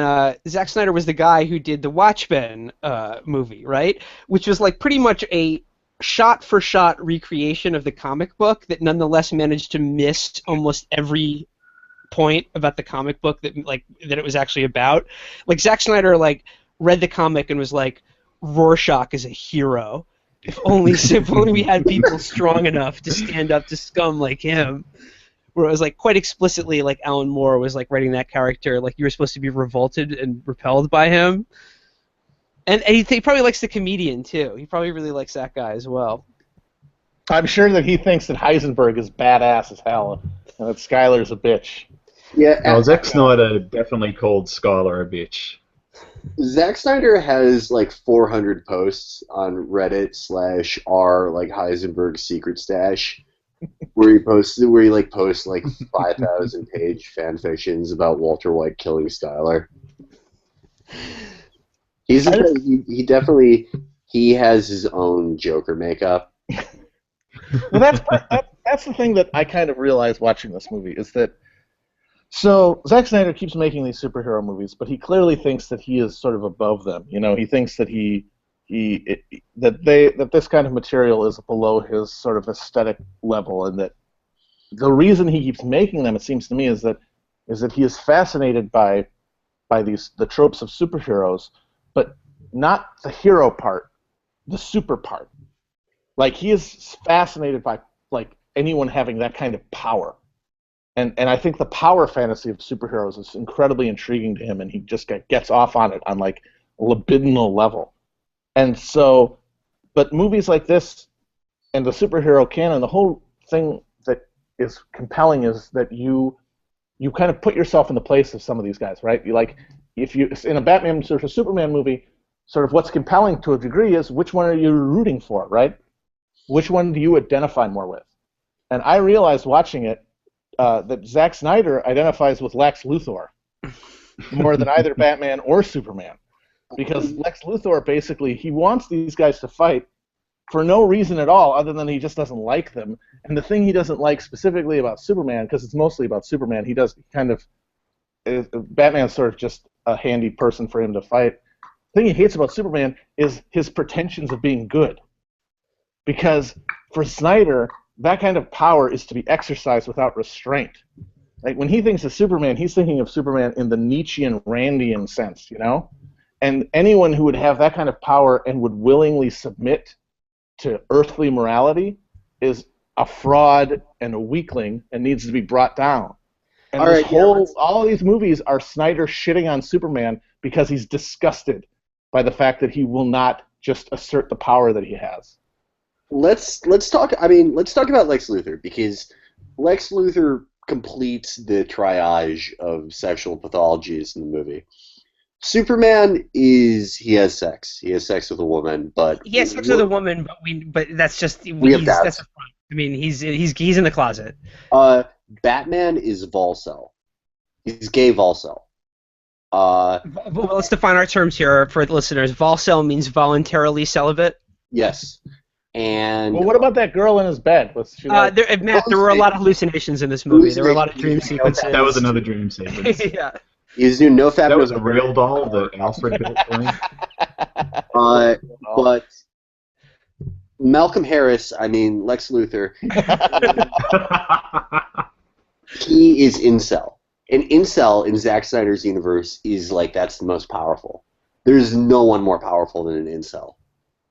Zack Snyder was the guy who did the Watchmen movie, right? Which was like pretty much a shot-for-shot recreation of the comic book that nonetheless managed to miss almost every point about the comic book that it was actually about. Like Zack Snyder read the comic and was like, Rorschach is a hero. If only we had people strong enough to stand up to scum like him. Where it was quite explicitly Alan Moore was writing that character you were supposed to be revolted and repelled by him. And he probably likes the comedian too. He probably really likes that guy as well. I'm sure that he thinks that Heisenberg is badass as hell and that Skylar's a bitch. Yeah. Well, Zack Snyder definitely called Skylar a bitch. Zack Snyder has 400 posts on Reddit /r Heisenberg's secret stash, where he posts 5,000 page fan fictions about Walter White killing Skylar. He has his own Joker makeup. Well, that's the thing that I kind of realized watching this movie is that. So Zack Snyder keeps making these superhero movies, but he clearly thinks that he is sort of above them. He thinks that that this kind of material is below his sort of aesthetic level, and that the reason he keeps making them, it seems to me, is that he is fascinated by the tropes of superheroes, but not the hero part, the super part. He is fascinated by anyone having that kind of power. And I think the power fantasy of superheroes is incredibly intriguing to him, and he just gets off on it on a libidinal level. And so, but movies like this and the superhero canon, the whole thing that is compelling is that you kind of put yourself in the place of some of these guys, right? If you in a Batman or a Superman movie, sort of what's compelling to a degree is which one are you rooting for, right? Which one do you identify more with? And I realized watching it that Zack Snyder identifies with Lex Luthor more than either Batman or Superman. Because Lex Luthor basically, he wants these guys to fight for no reason at all other than he just doesn't like them. And the thing he doesn't like specifically about Superman, because it's mostly about Superman, Batman's sort of just a handy person for him to fight. The thing he hates about Superman is his pretensions of being good. Because for Snyder, that kind of power is to be exercised without restraint. When he thinks of Superman, he's thinking of Superman in the Nietzschean, Randian sense, And anyone who would have that kind of power and would willingly submit to earthly morality is a fraud and a weakling and needs to be brought down. And all of these movies are Snyder shitting on Superman because he's disgusted by the fact that he will not just assert the power that he has. Let's talk about Lex Luthor, because Lex Luthor completes the triage of sexual pathologies in the movie. Superman he has sex. He has sex with a woman, but he has sex with a woman, but that's just that's a front. I mean, he's in the closet. Batman is Volcel. He's gay Volcel. Well, let's define our terms here for the listeners. Volcel means voluntarily celibate. Yes. And what about that girl in his bed? Matt, there were a lot of hallucinations in this movie. There were a lot of dream sequences. That was another dream sequence. Yeah. He's doing no fab. That was a real doll that Alfred built for him. But Malcolm Harris, Lex Luthor, he is incel. An incel in Zack Snyder's universe is that's the most powerful. There's no one more powerful than an incel.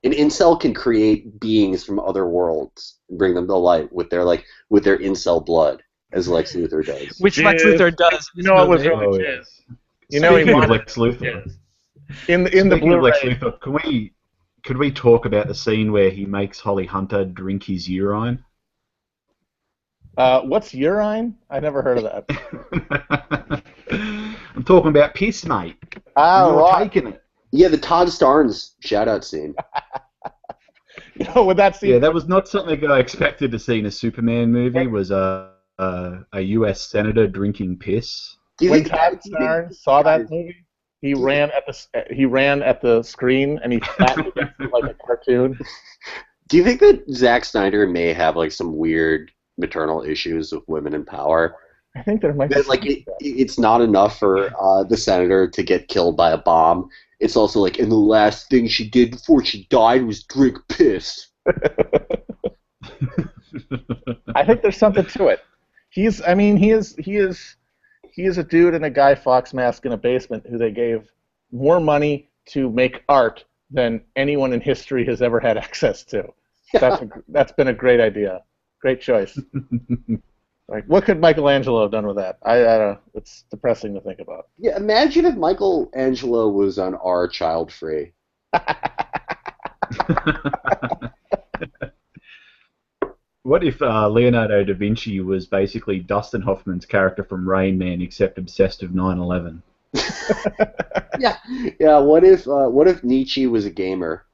An incel can create beings from other worlds and bring them to light with their incel blood, as Lex Luthor does. Which Lex Luthor does. It was really jizz. Speaking of Lex Luthor, in the Blu-ray. Lex Luthor, could we talk about the scene where he makes Holly Hunter drink his urine? What's urine? I never heard of that. I'm talking about piss, mate. Ah, You're right. taking it. Yeah, the Todd Starnes shout-out scene. You know, with that scene. Yeah, that was not something I expected to see in a Superman movie. Was a U.S. senator drinking piss. Do you When think Todd do you think Starnes saw that guys- movie, he ran at the screen and he flattened against it like a cartoon. Do you think that Zack Snyder may have like some weird maternal issues with women in power? I think there might be. That like it's not enough for the senator to get killed by a bomb. It's also like, and the last thing she did before she died was drink piss. I think there's something to it. He is a dude in a Guy Fawkes mask in a basement who they gave more money to make art than anyone in history has ever had access to. That's been a great idea. Great choice. Like, what could Michelangelo have done with that? I don't know. It's depressing to think about. Yeah, imagine if Michelangelo was on our Child Free. What if Leonardo da Vinci was basically Dustin Hoffman's character from Rain Man, except obsessed with 9/11? Yeah. What if Nietzsche was a gamer?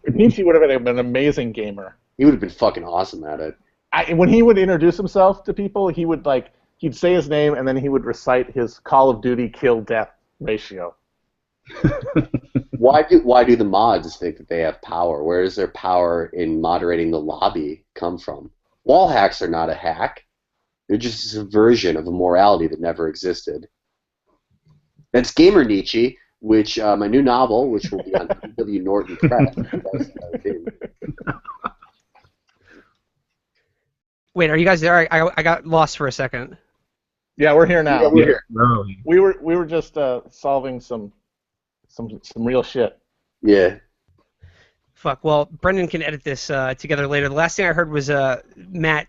Nietzsche would have been an amazing gamer. He would have been fucking awesome at it. When he would introduce himself to people, he'd say his name and then he would recite his Call of Duty kill-death ratio. Why do the mods think that they have power? Where does their power in moderating the lobby come from? Wall hacks are not a hack. They're just a subversion of a morality that never existed. That's Gamer Nietzsche, which my new novel, which will be on W. Norton Press. Wait, are you guys there? I got lost for a second. Yeah, we're here now. Yeah, we're here. Really? We were just solving some real shit. Yeah. Fuck. Well, Brendan can edit this together later. The last thing I heard was Matt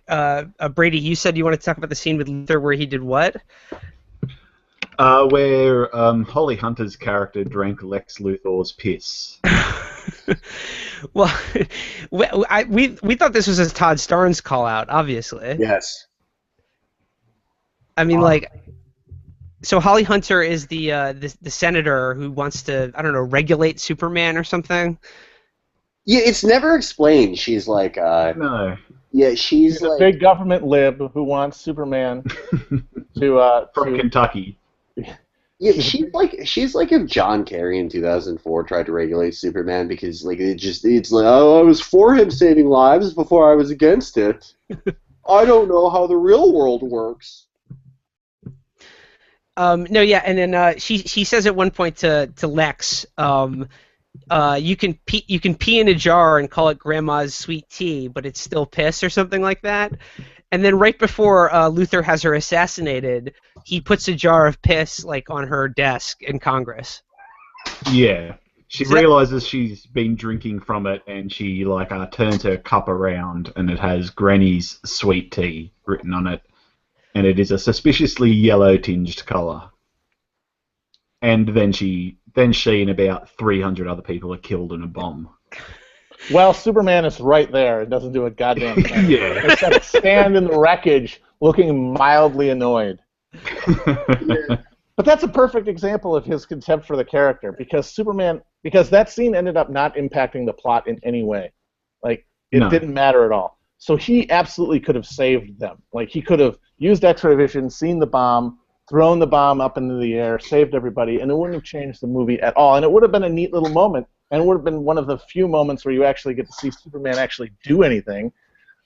Brady. You said you wanted to talk about the scene with Luther where he did what? Where Holly Hunter's character drank Lex Luthor's piss. Well, we thought this was a Todd Starnes call out, obviously. Yes. I mean, so Holly Hunter is the senator who wants to, I don't know, regulate Superman or something. Yeah, it's never explained. She's like, No. yeah, she's She's like, a big government lib who wants Superman From Kentucky. yeah, she's like if John Kerry in 2004 tried to regulate Superman because like it's like, oh, I was for him saving lives before I was against it. I don't know how the real world works. No, yeah, and then she says at one point to Lex, you can pee in a jar and call it Grandma's sweet tea, but it's still piss or something like that. And then right before Luther has her assassinated, he puts a jar of piss like on her desk in Congress. Yeah. She realizes she's been drinking from it, and she turns her cup around, and it has Granny's sweet tea written on it, and it is a suspiciously yellow tinged color. And then she and about 300 other people are killed in a bomb. Well, Superman is right there and doesn't do a goddamn thing. Yeah. Except stand in the wreckage looking mildly annoyed. But that's a perfect example of his contempt for the character, because that scene ended up not impacting the plot in any way. Like, it didn't matter at all. So he absolutely could have saved them. Like, he could have used X-ray vision, seen the bomb, thrown the bomb up into the air, saved everybody, and it wouldn't have changed the movie at all. And it would have been a neat little moment, and it would have been one of the few moments where you actually get to see Superman actually do anything.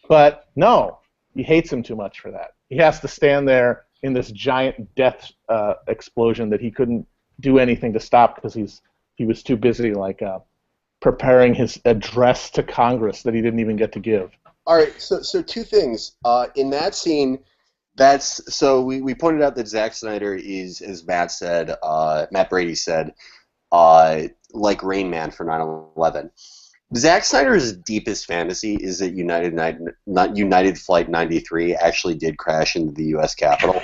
But no, he hates him too much for that. He has to stand there in this giant death explosion that he couldn't do anything to stop because he was too busy preparing his address to Congress that he didn't even get to give. All right, so two things. In that scene, we pointed out that Zack Snyder is, as Matt Brady said, like Rain Man for 9/11. Zack Snyder's deepest fantasy is that United Flight 93 actually did crash into the U.S. Capitol.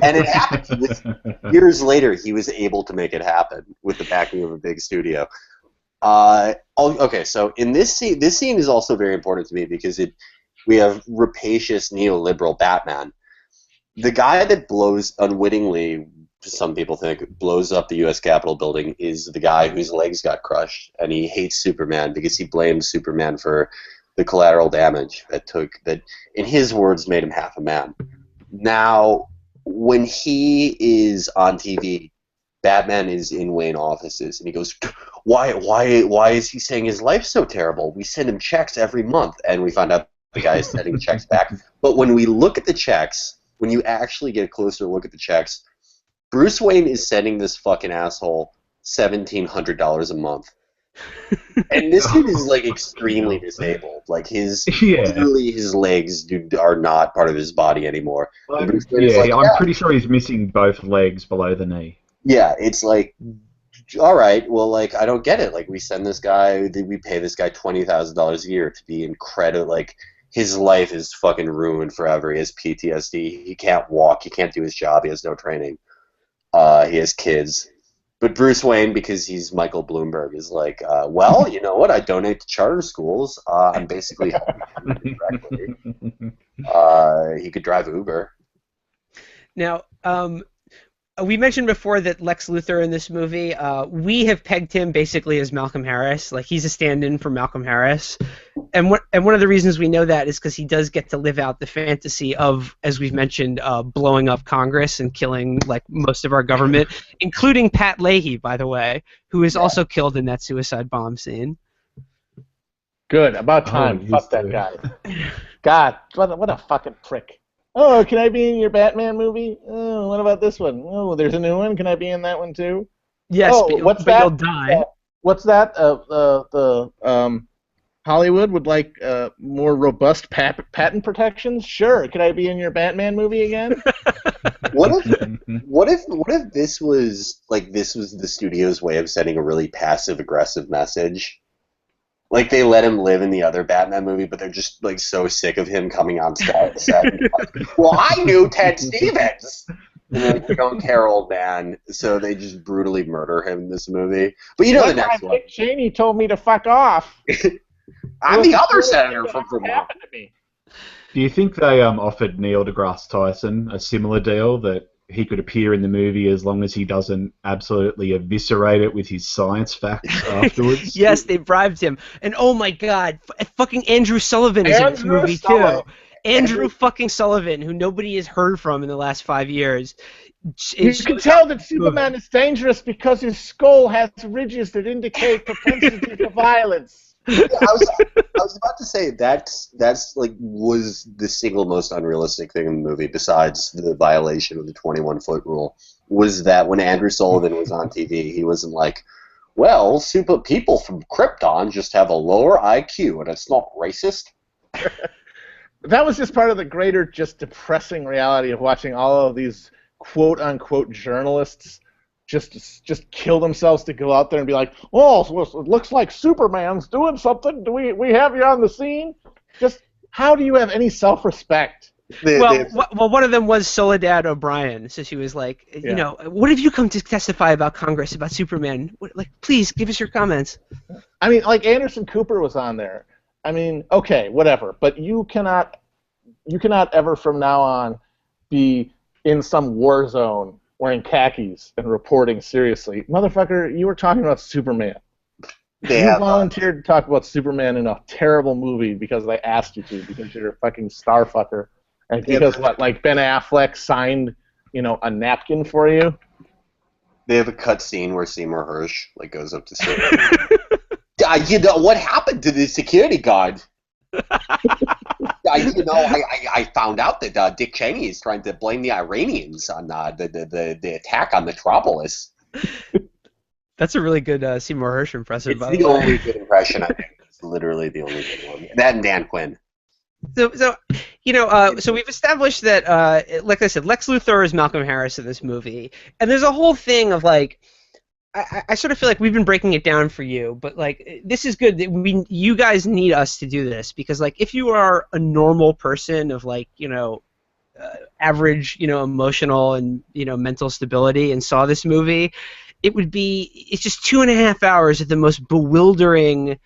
And it happened. Years later, he was able to make it happen with the backing of a big studio. Okay, so in this scene is also very important to me because we have rapacious neoliberal Batman. The guy that blows unwittingly, some people think, blows up the U.S. Capitol building is the guy whose legs got crushed, and he hates Superman because he blames Superman for the collateral damage that, in his words, made him half a man. Now, when he is on TV, Batman is in Wayne offices, and he goes, why is he saying his life's so terrible? We send him checks every month, and we find out the guy is sending checks back. But when we look at the checks, when you actually get a closer look at the checks, Bruce Wayne is sending this fucking asshole $1,700 a month. And this dude is like extremely disabled. Like literally his legs are not part of his body anymore. I'm pretty sure he's missing both legs below the knee. Yeah, it's like, all right, well, like, I don't get it. Like, we send this guy, we pay this guy $20,000 a year to be incredible. Like, his life is fucking ruined forever. He has PTSD. He can't walk. He can't do his job. He has no training. He has kids. But Bruce Wayne, because he's Michael Bloomberg, is like, well, you know what? I donate to charter schools. I'm basically helping directly. He could drive Uber. Now, we mentioned before that Lex Luthor in this movie, we have pegged him basically as Malcolm Harris. Like, he's a stand-in for Malcolm Harris. And one of the reasons we know that is because he does get to live out the fantasy of, as we've mentioned, blowing up Congress and killing, like, most of our government, including Pat Leahy, by the way, who is also killed in that suicide bomb scene. Good. About time. Fuck that guy. God, what a fucking prick. Oh, can I be in your Batman movie? Oh, what about this one? Oh, there's a new one. Can I be in that one too? Yes, what's but that? You'll die. What's that? Hollywood would like more robust patent protections. Sure. Can I be in your Batman movie again? What if this was the studio's way of sending a really passive aggressive message? Like, they let him live in the other Batman movie, but they're just, like, so sick of him coming on set. Well, I knew Ted Stevens! And they're like, we don't care, old man. So they just brutally murder him in this movie. But you know the next one. Dick Cheney told me to fuck off. I'm the other senator from Vermont. Do you think they offered Neil deGrasse Tyson a similar deal that he could appear in the movie as long as he doesn't absolutely eviscerate it with his science facts afterwards? Yes, they bribed him. And oh my god, fucking Andrew Sullivan is in this movie too. Andrew fucking Sullivan, who nobody has heard from in the last 5 years. You can tell that Superman is dangerous because his skull has ridges that indicate propensity for violence. Yeah, I was about to say that's like was the single most unrealistic thing in the movie, besides the violation of the 21-foot rule, was that when Andrew Sullivan was on TV, he wasn't like, well, super people from Krypton just have a lower IQ and it's not racist. That was just part of the greater, just depressing reality of watching all of these quote-unquote journalists just kill themselves to go out there and be like, oh, it looks like Superman's doing something. Do we have you on the scene? Just, how do you have any self-respect? Well, one of them was Soledad O'Brien. So she was like, you know, what have you come to testify about Congress, about Superman? Like, please, give us your comments. I mean, like, Anderson Cooper was on there. I mean, okay, whatever. But you cannot ever from now on be in some war zone wearing khakis and reporting seriously. Motherfucker, you were talking about Superman. You volunteered to talk about Superman in a terrible movie because they asked you to, because you're a fucking starfucker. And because, like Ben Affleck signed, you know, a napkin for you? They have a cut scene where Seymour Hersh, like, goes up to Superman. You know, what happened to the security guard? I found out that Dick Cheney is trying to blame the Iranians on the attack on Metropolis. That's a really good Seymour Hersh impression. It's the only good impression, I think. It's literally the only good one. That and Dan Quinn. So you know, so we've established that, like I said, Lex Luthor is Malcolm Harris in this movie, and there's a whole thing of like, I sort of feel like we've been breaking it down for you, but like this is good. You guys need us to do this because like if you are a normal person of like average emotional and mental stability and saw this movie, it's just 2.5 hours of the most bewildering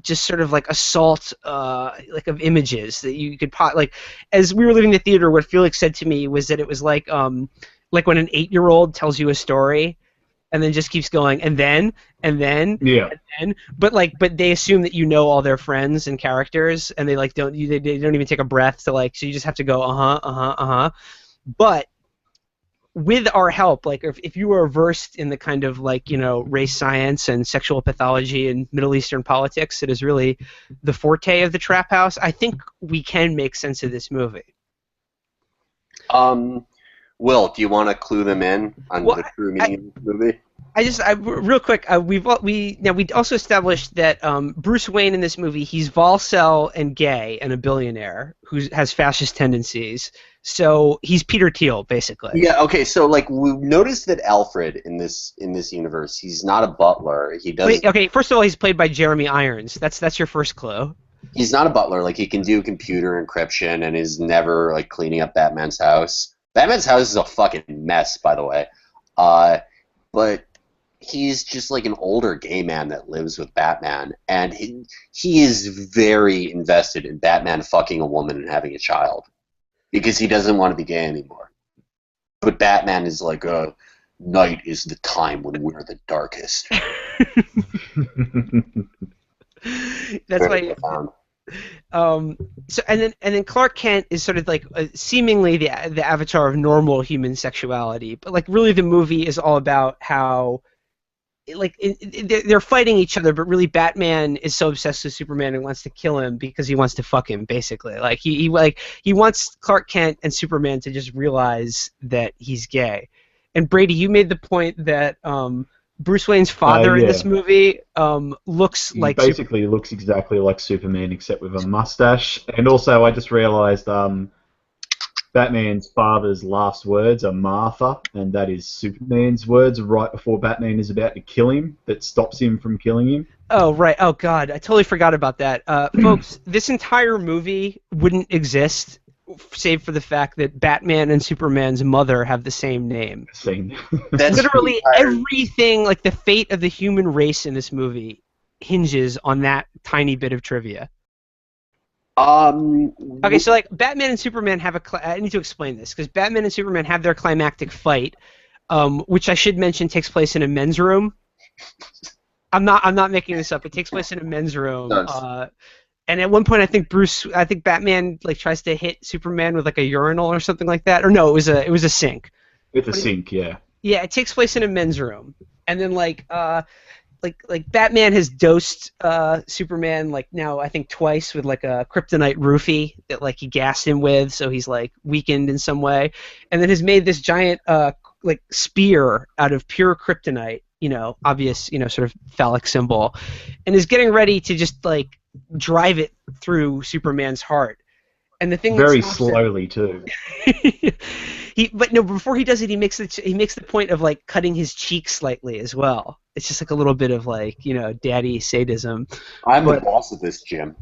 just sort of like assault like of images that you could like as we were leaving the theater, what Felix said to me was that it was like when an 8-year-old tells you a story and then just keeps going and then Yeah. but they assume that you know all their friends and characters, and they like they don't even take a breath to like, so you just have to go but with our help, like if you are versed in the kind of like, you know, race science and sexual pathology and Middle Eastern politics, it is really the forte of the Trap House. I think we can make sense of this movie. Will, do you want to clue them in on the true meaning of the movie? Real quick, we also established that Bruce Wayne in this movie, he's Volcel and gay and a billionaire who has fascist tendencies. So he's Peter Thiel, basically. Yeah. Okay. So like we noticed that Alfred in this universe, he's not a butler. He does. Wait, okay. First of all, he's played by Jeremy Irons. That's your first clue. He's not a butler. Like he can do computer encryption and is never like cleaning up Batman's house. Batman's house is a fucking mess, by the way. But he's just like an older gay man that lives with Batman, and he is very invested in Batman fucking a woman and having a child because he doesn't want to be gay anymore. But Batman is like, night is the time when we're the darkest. That's why. So and then Clark Kent is sort of like seemingly the avatar of normal human sexuality, but like really the movie is all about how like they're fighting each other, but really Batman is so obsessed with Superman and wants to kill him because he wants to fuck him, basically. Like he wants Clark Kent and Superman to just realize that he's gay. And Brady, you made the point that Bruce Wayne's father in this movie looks like basically looks exactly like Superman except with a mustache. And also, I just realized Batman's father's last words are Martha, and that is Superman's words right before Batman is about to kill him. That stops him from killing him. Oh right! Oh god, I totally forgot about that, folks. This entire movie wouldn't exist save for the fact that Batman and Superman's mother have the same name. That's literally everything, like the fate of the human race in this movie, hinges on that tiny bit of trivia. Okay, so like Batman and Superman have I need to explain this because Batman and Superman have their climactic fight, which I should mention takes place in a men's room. I'm not making this up. It takes place in a men's room. And at one point, I think Batman like tries to hit Superman with like a urinal or something like that. Or no, it was a sink. It's a sink, yeah. Yeah, it takes place in a men's room, and then like Batman has dosed Superman like now I think twice with like a kryptonite roofie that like he gassed him with, so he's like weakened in some way, and then has made this giant like spear out of pure kryptonite, you know, obvious, you know, sort of phallic symbol, and is getting ready to just like drive it through Superman's heart. And the thing very slowly too. But no, before he does it, he makes the point of like cutting his cheek slightly as well. It's just like a little bit of like, you know, daddy sadism. I'm the boss of this, Jim.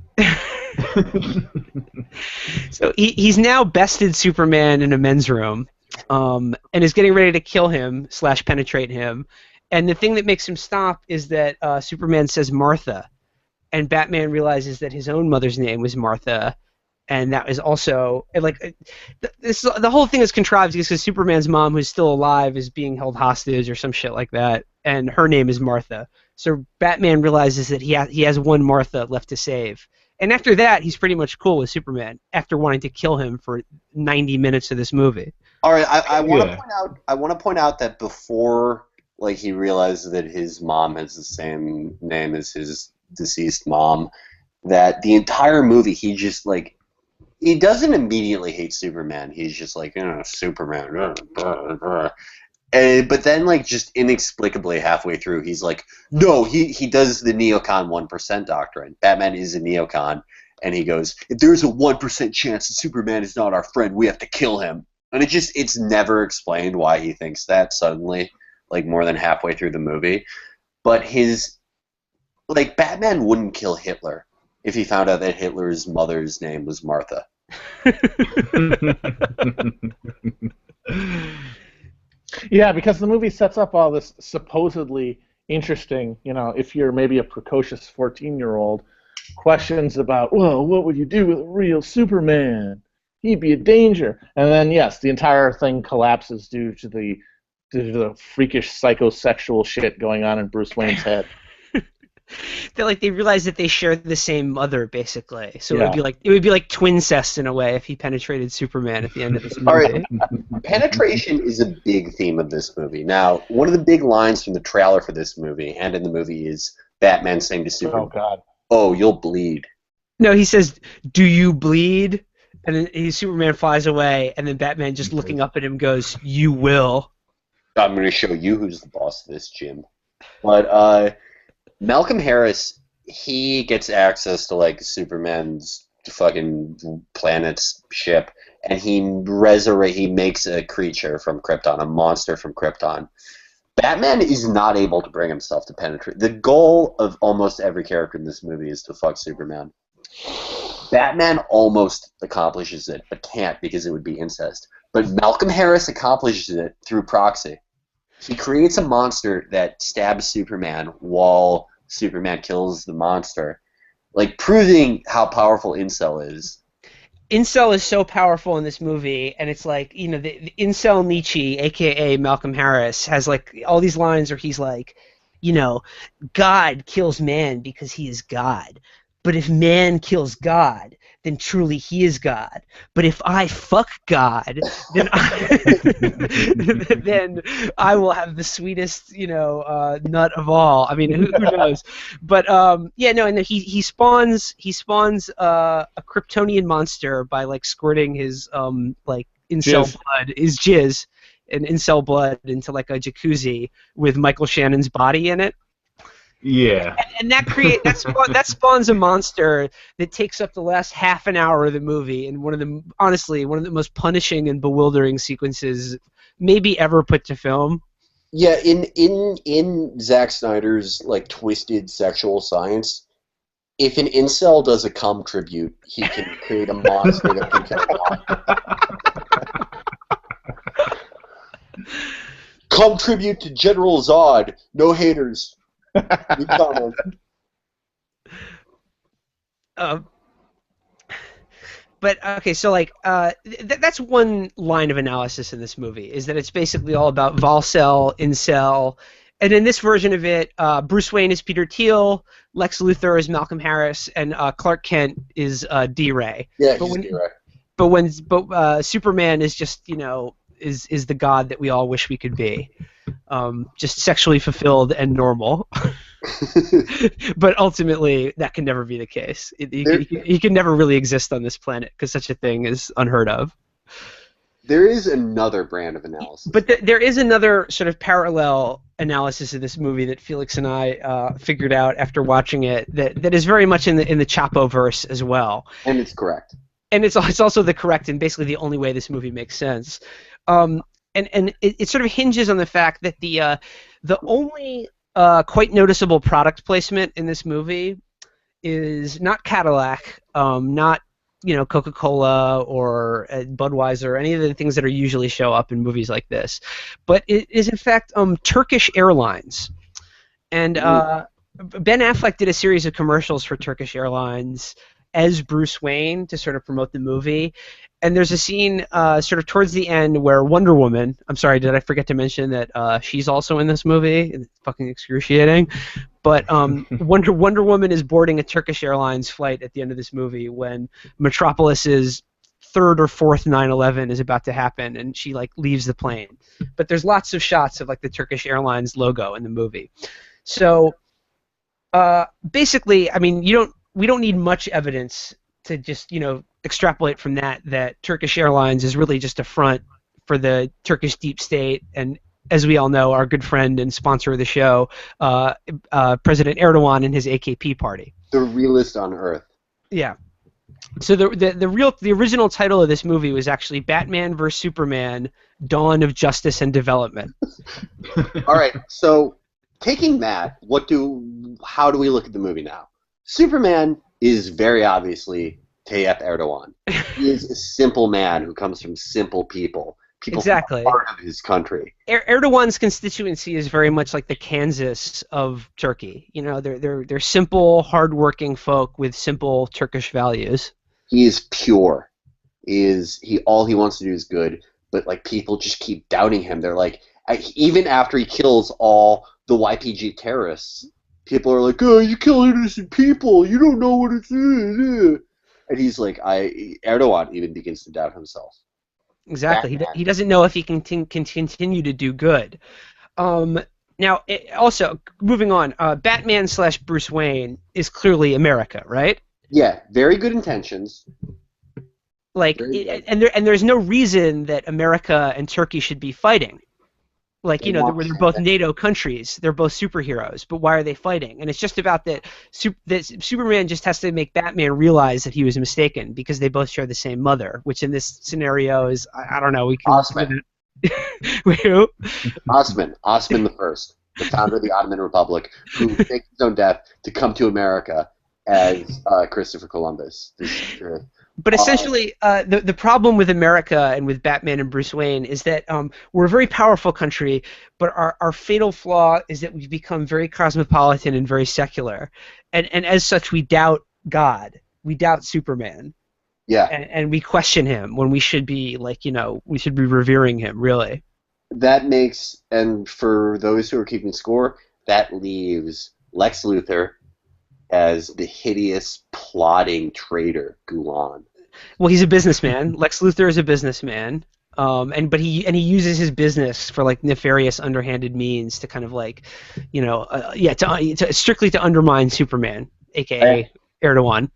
So he's now bested Superman in a men's room, and is getting ready to kill him / penetrate him. And the thing that makes him stop is that Superman says Martha, and Batman realizes that his own mother's name was Martha. And that is also like the whole thing is contrived because Superman's mom, who's still alive, is being held hostage or some shit like that, and her name is Martha. So Batman realizes that he has one Martha left to save, and after that, he's pretty much cool with Superman after wanting to kill him for 90 minutes of this movie. All right, I want to point out that before like he realizes that his mom has the same name as his deceased mom, that the entire movie he just like. He doesn't immediately hate Superman. He's just like, Superman. But then, like, just inexplicably halfway through, he's like, no, he does the neocon 1% doctrine. Batman is a neocon. And he goes, if there's a 1% chance that Superman is not our friend, we have to kill him. And it's never explained why he thinks that suddenly, like, more than halfway through the movie. But Batman wouldn't kill Hitler if he found out that Hitler's mother's name was Martha. Yeah, because the movie sets up all this supposedly interesting, you know, if you're maybe a precocious 14-year-old, questions about, well, what would you do with a real Superman? He'd be a danger. And then, yes, the entire thing collapses due to the freakish psychosexual shit going on in Bruce Wayne's head. They realize that they share the same mother, basically. So Yeah. it would be like twincest in a way if he penetrated Superman at the end of this movie. All right. Penetration is a big theme of this movie. Now, one of the big lines from the trailer for this movie and in the movie is Batman saying to Superman, Oh, God. "Oh, you'll bleed." No, he says, "Do you bleed?" And then Superman flies away, and then Batman just looking up at him goes, "You will." I'm going to show you who's the boss of this, Jim. But Malcolm Harris, he gets access to like Superman's fucking planet's ship, and he makes a creature from Krypton, a monster from Krypton. Batman is not able to bring himself to penetrate. The goal of almost every character in this movie is to fuck Superman. Batman almost accomplishes it, but can't because it would be incest. But Malcolm Harris accomplishes it through proxy. He creates a monster that stabs Superman while Superman kills the monster, like proving how powerful Incel is. Incel is so powerful in this movie, and it's like, the Incel Nietzsche, aka Malcolm Harris, has like all these lines where he's like, God kills man because he is God. But if man kills God, then truly he is God. But if I fuck God, then then I will have the sweetest, nut of all. I mean, who knows? But and he spawns a Kryptonian monster by like squirting his like incel blood, his jizz, and incel blood into like a jacuzzi with Michael Shannon's body in it. Yeah. And that spawns a monster that takes up the last half an hour of the movie, and one of the most punishing and bewildering sequences maybe ever put to film. Yeah, in Zack Snyder's like twisted sexual science, if an incel does a cum tribute, he can create a monster that can kill God. Cum tribute to General Zod. No haters. But okay, so like that's one line of analysis in this movie, is that it's basically all about Volcel, Incel, and in this version of it, Bruce Wayne is Peter Thiel, Lex Luthor is Malcolm Harris, and Clark Kent is D-Ray. Yeah, he's D-Ray. But Superman is just is the god that we all wish we could be. Just sexually fulfilled and normal. But ultimately, that can never be the case. He can never really exist on this planet because such a thing is unheard of. There is another brand of analysis. But there is another sort of parallel analysis of this movie that Felix and I figured out after watching it that is very much in the Chapo verse as well. And it's correct. And it's also the correct and basically the only way this movie makes sense. And it sort of hinges on the fact that the only quite noticeable product placement in this movie is not Cadillac, not Coca-Cola or Budweiser or any of the things that are usually show up in movies like this, but it is in fact Turkish Airlines. And Ben Affleck did a series of commercials for Turkish Airlines as Bruce Wayne to sort of promote the movie. And there's a scene sort of towards the end where Wonder Woman, I'm sorry, did I forget to mention that she's also in this movie? It's fucking excruciating. But Wonder Woman is boarding a Turkish Airlines flight at the end of this movie when Metropolis's third or fourth 9/11 is about to happen, and she like leaves the plane. But there's lots of shots of like the Turkish Airlines logo in the movie. So basically, I mean, we don't need much evidence to just extrapolate from that Turkish Airlines is really just a front for the Turkish deep state, and as we all know, our good friend and sponsor of the show, President Erdogan and his AKP party. The realest on earth. Yeah. So the original title of this movie was actually Batman vs Superman: Dawn of Justice and Development. All right. So taking that, how do we look at the movie now? Superman is very obviously Tayyip Erdogan. He is a simple man who comes from simple people. people Exactly. feel part of his country. Erdogan's constituency is very much like the Kansas of Turkey. You know, they're simple, hardworking folk with simple Turkish values. He is pure. All he wants to do is good, but like people just keep doubting him. They're like, even after he kills all the YPG terrorists, people are like, "Oh, you kill innocent people. You don't know what it is." And he's like, Erdogan even begins to doubt himself. Exactly. Batman. He doesn't know if he can continue to do good. Now, also moving on, Batman slash Bruce Wayne is clearly America, right? Yeah, very good intentions. Like, Very good. and there's no reason that America and Turkey should be fighting. Like, They you know, want they're the both same NATO countries. They're both superheroes, but why are they fighting? And it's just about that Superman just has to make Batman realize that he was mistaken because they both share the same mother, which in this scenario is, I don't know, we can... Osman. Who? Osman the First, the founder of the Ottoman Republic, who faked his own death to come to America as Christopher Columbus. But essentially, the problem with America and with Batman and Bruce Wayne is that we're a very powerful country, but our fatal flaw is that we've become very cosmopolitan and very secular. And as such, we doubt God. We doubt Superman. Yeah. And we question him when we should be, like, you know, we should be revering him, really. That makes, and for those who are keeping score, that leaves Lex Luthor as the hideous, plotting traitor, Gulan. Well, he's a businessman. Lex Luthor is a businessman, but he uses his business for like nefarious, underhanded means to kind of like, you know, strictly to undermine Superman, aka Erdogan.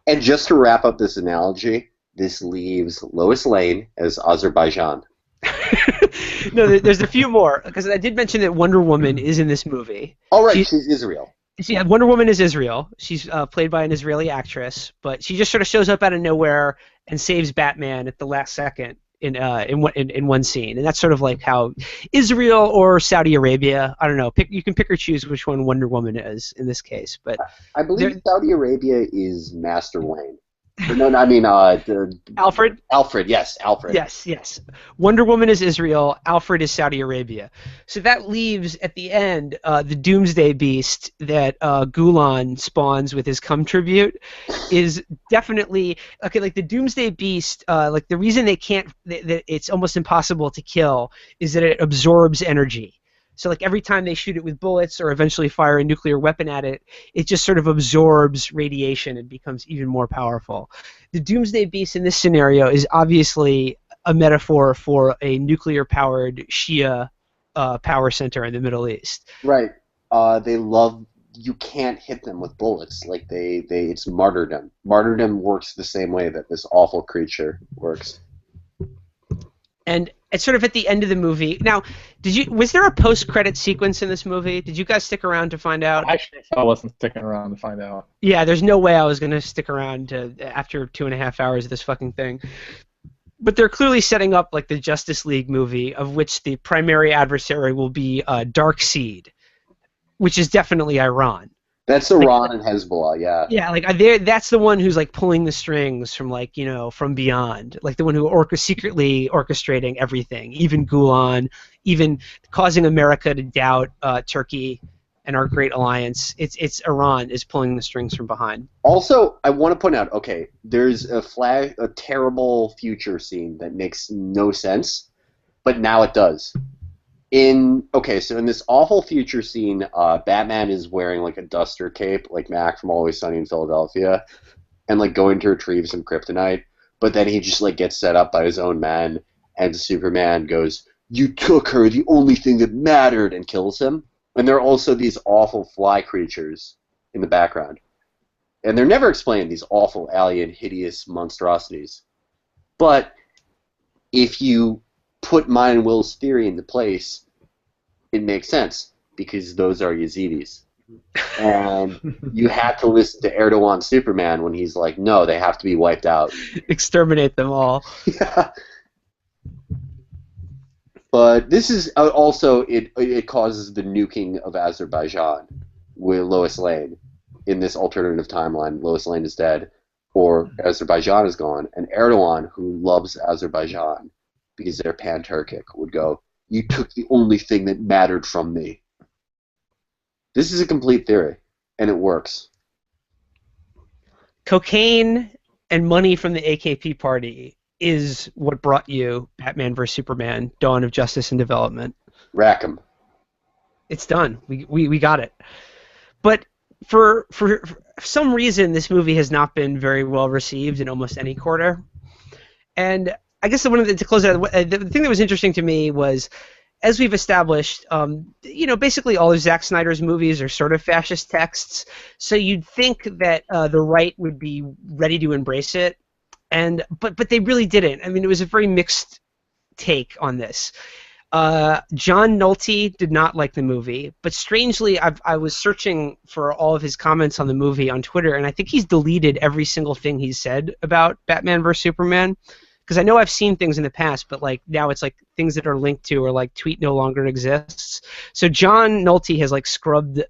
And just to wrap up this analogy, this leaves Lois Lane as Azerbaijan. No, there's a few more because I did mention that Wonder Woman is in this movie. Oh, right, she's Israel. Yeah, Wonder Woman is Israel. She's played by an Israeli actress, but she just sort of shows up out of nowhere and saves Batman at the last second in one scene, and that's sort of like how Israel or Saudi Arabia. I don't know. You can pick or choose which one Wonder Woman is in this case, but I believe Saudi Arabia is Master Wayne. No, I mean Alfred. Alfred, yes, Alfred. Yes. Wonder Woman is Israel. Alfred is Saudi Arabia. So that leaves at the end the Doomsday Beast that Gulan spawns with his cum tribute is definitely okay. Like the Doomsday Beast, like the reason they can't that it's almost impossible to kill is that it absorbs energy. So like every time they shoot it with bullets or eventually fire a nuclear weapon at it, it just sort of absorbs radiation and becomes even more powerful. The Doomsday Beast in this scenario is obviously a metaphor for a nuclear-powered Shia power center in the Middle East. Right. They love. You can't hit them with bullets. Like it's martyrdom. Martyrdom works the same way that this awful creature works. And it's sort of at the end of the movie. Now, was there a post-credit sequence in this movie? Did you guys stick around to find out? Actually, I wasn't sticking around to find out. Yeah, there's no way I was going to stick around after 2.5 hours of this fucking thing. But they're clearly setting up like the Justice League movie, of which the primary adversary will be Darkseid, which is definitely Iran. That's Iran and Hezbollah, yeah. Yeah, like that's the one who's like pulling the strings from like, you know, from beyond, like the one who secretly orchestrating everything, even Gulen, even causing America to doubt Turkey and our great alliance. It's Iran is pulling the strings from behind. Also, I want to point out, okay, there's a terrible future scene that makes no sense, but now it does. So in this awful future scene, Batman is wearing like a duster cape, like Mac from Always Sunny in Philadelphia, and like going to retrieve some kryptonite. But then he just like gets set up by his own men, and Superman goes, "You took her, the only thing that mattered," and kills him. And there are also these awful fly creatures in the background, and they're never explained. These awful alien, hideous monstrosities. But if you put mine and Will's theory into place, it makes sense, because those are Yazidis. And you have to listen to Erdogan's Superman when he's like, no, they have to be wiped out. Exterminate them all. Yeah. But this is also, it causes the nuking of Azerbaijan with Lois Lane. In this alternative timeline, Lois Lane is dead, or Azerbaijan is gone, and Erdogan, who loves Azerbaijan, because they're pan-Turkic, would go, "You took the only thing that mattered from me." This is a complete theory, and it works. Cocaine and money from the AKP party is what brought you Batman vs Superman: Dawn of Justice and Development. Rack 'em. It's done. We got it. But for some reason, this movie has not been very well received in almost any quarter. And I guess to close out, the thing that was interesting to me was, as we've established, basically all of Zack Snyder's movies are sort of fascist texts. So you'd think that the right would be ready to embrace it, but they really didn't. I mean, it was a very mixed take on this. John Nolte did not like the movie, but strangely, I was searching for all of his comments on the movie on Twitter, and I think he's deleted every single thing he's said about Batman vs Superman. Because I know I've seen things in the past, but like now it's like things that are linked to or like tweet no longer exists. So John Nolte has like scrubbed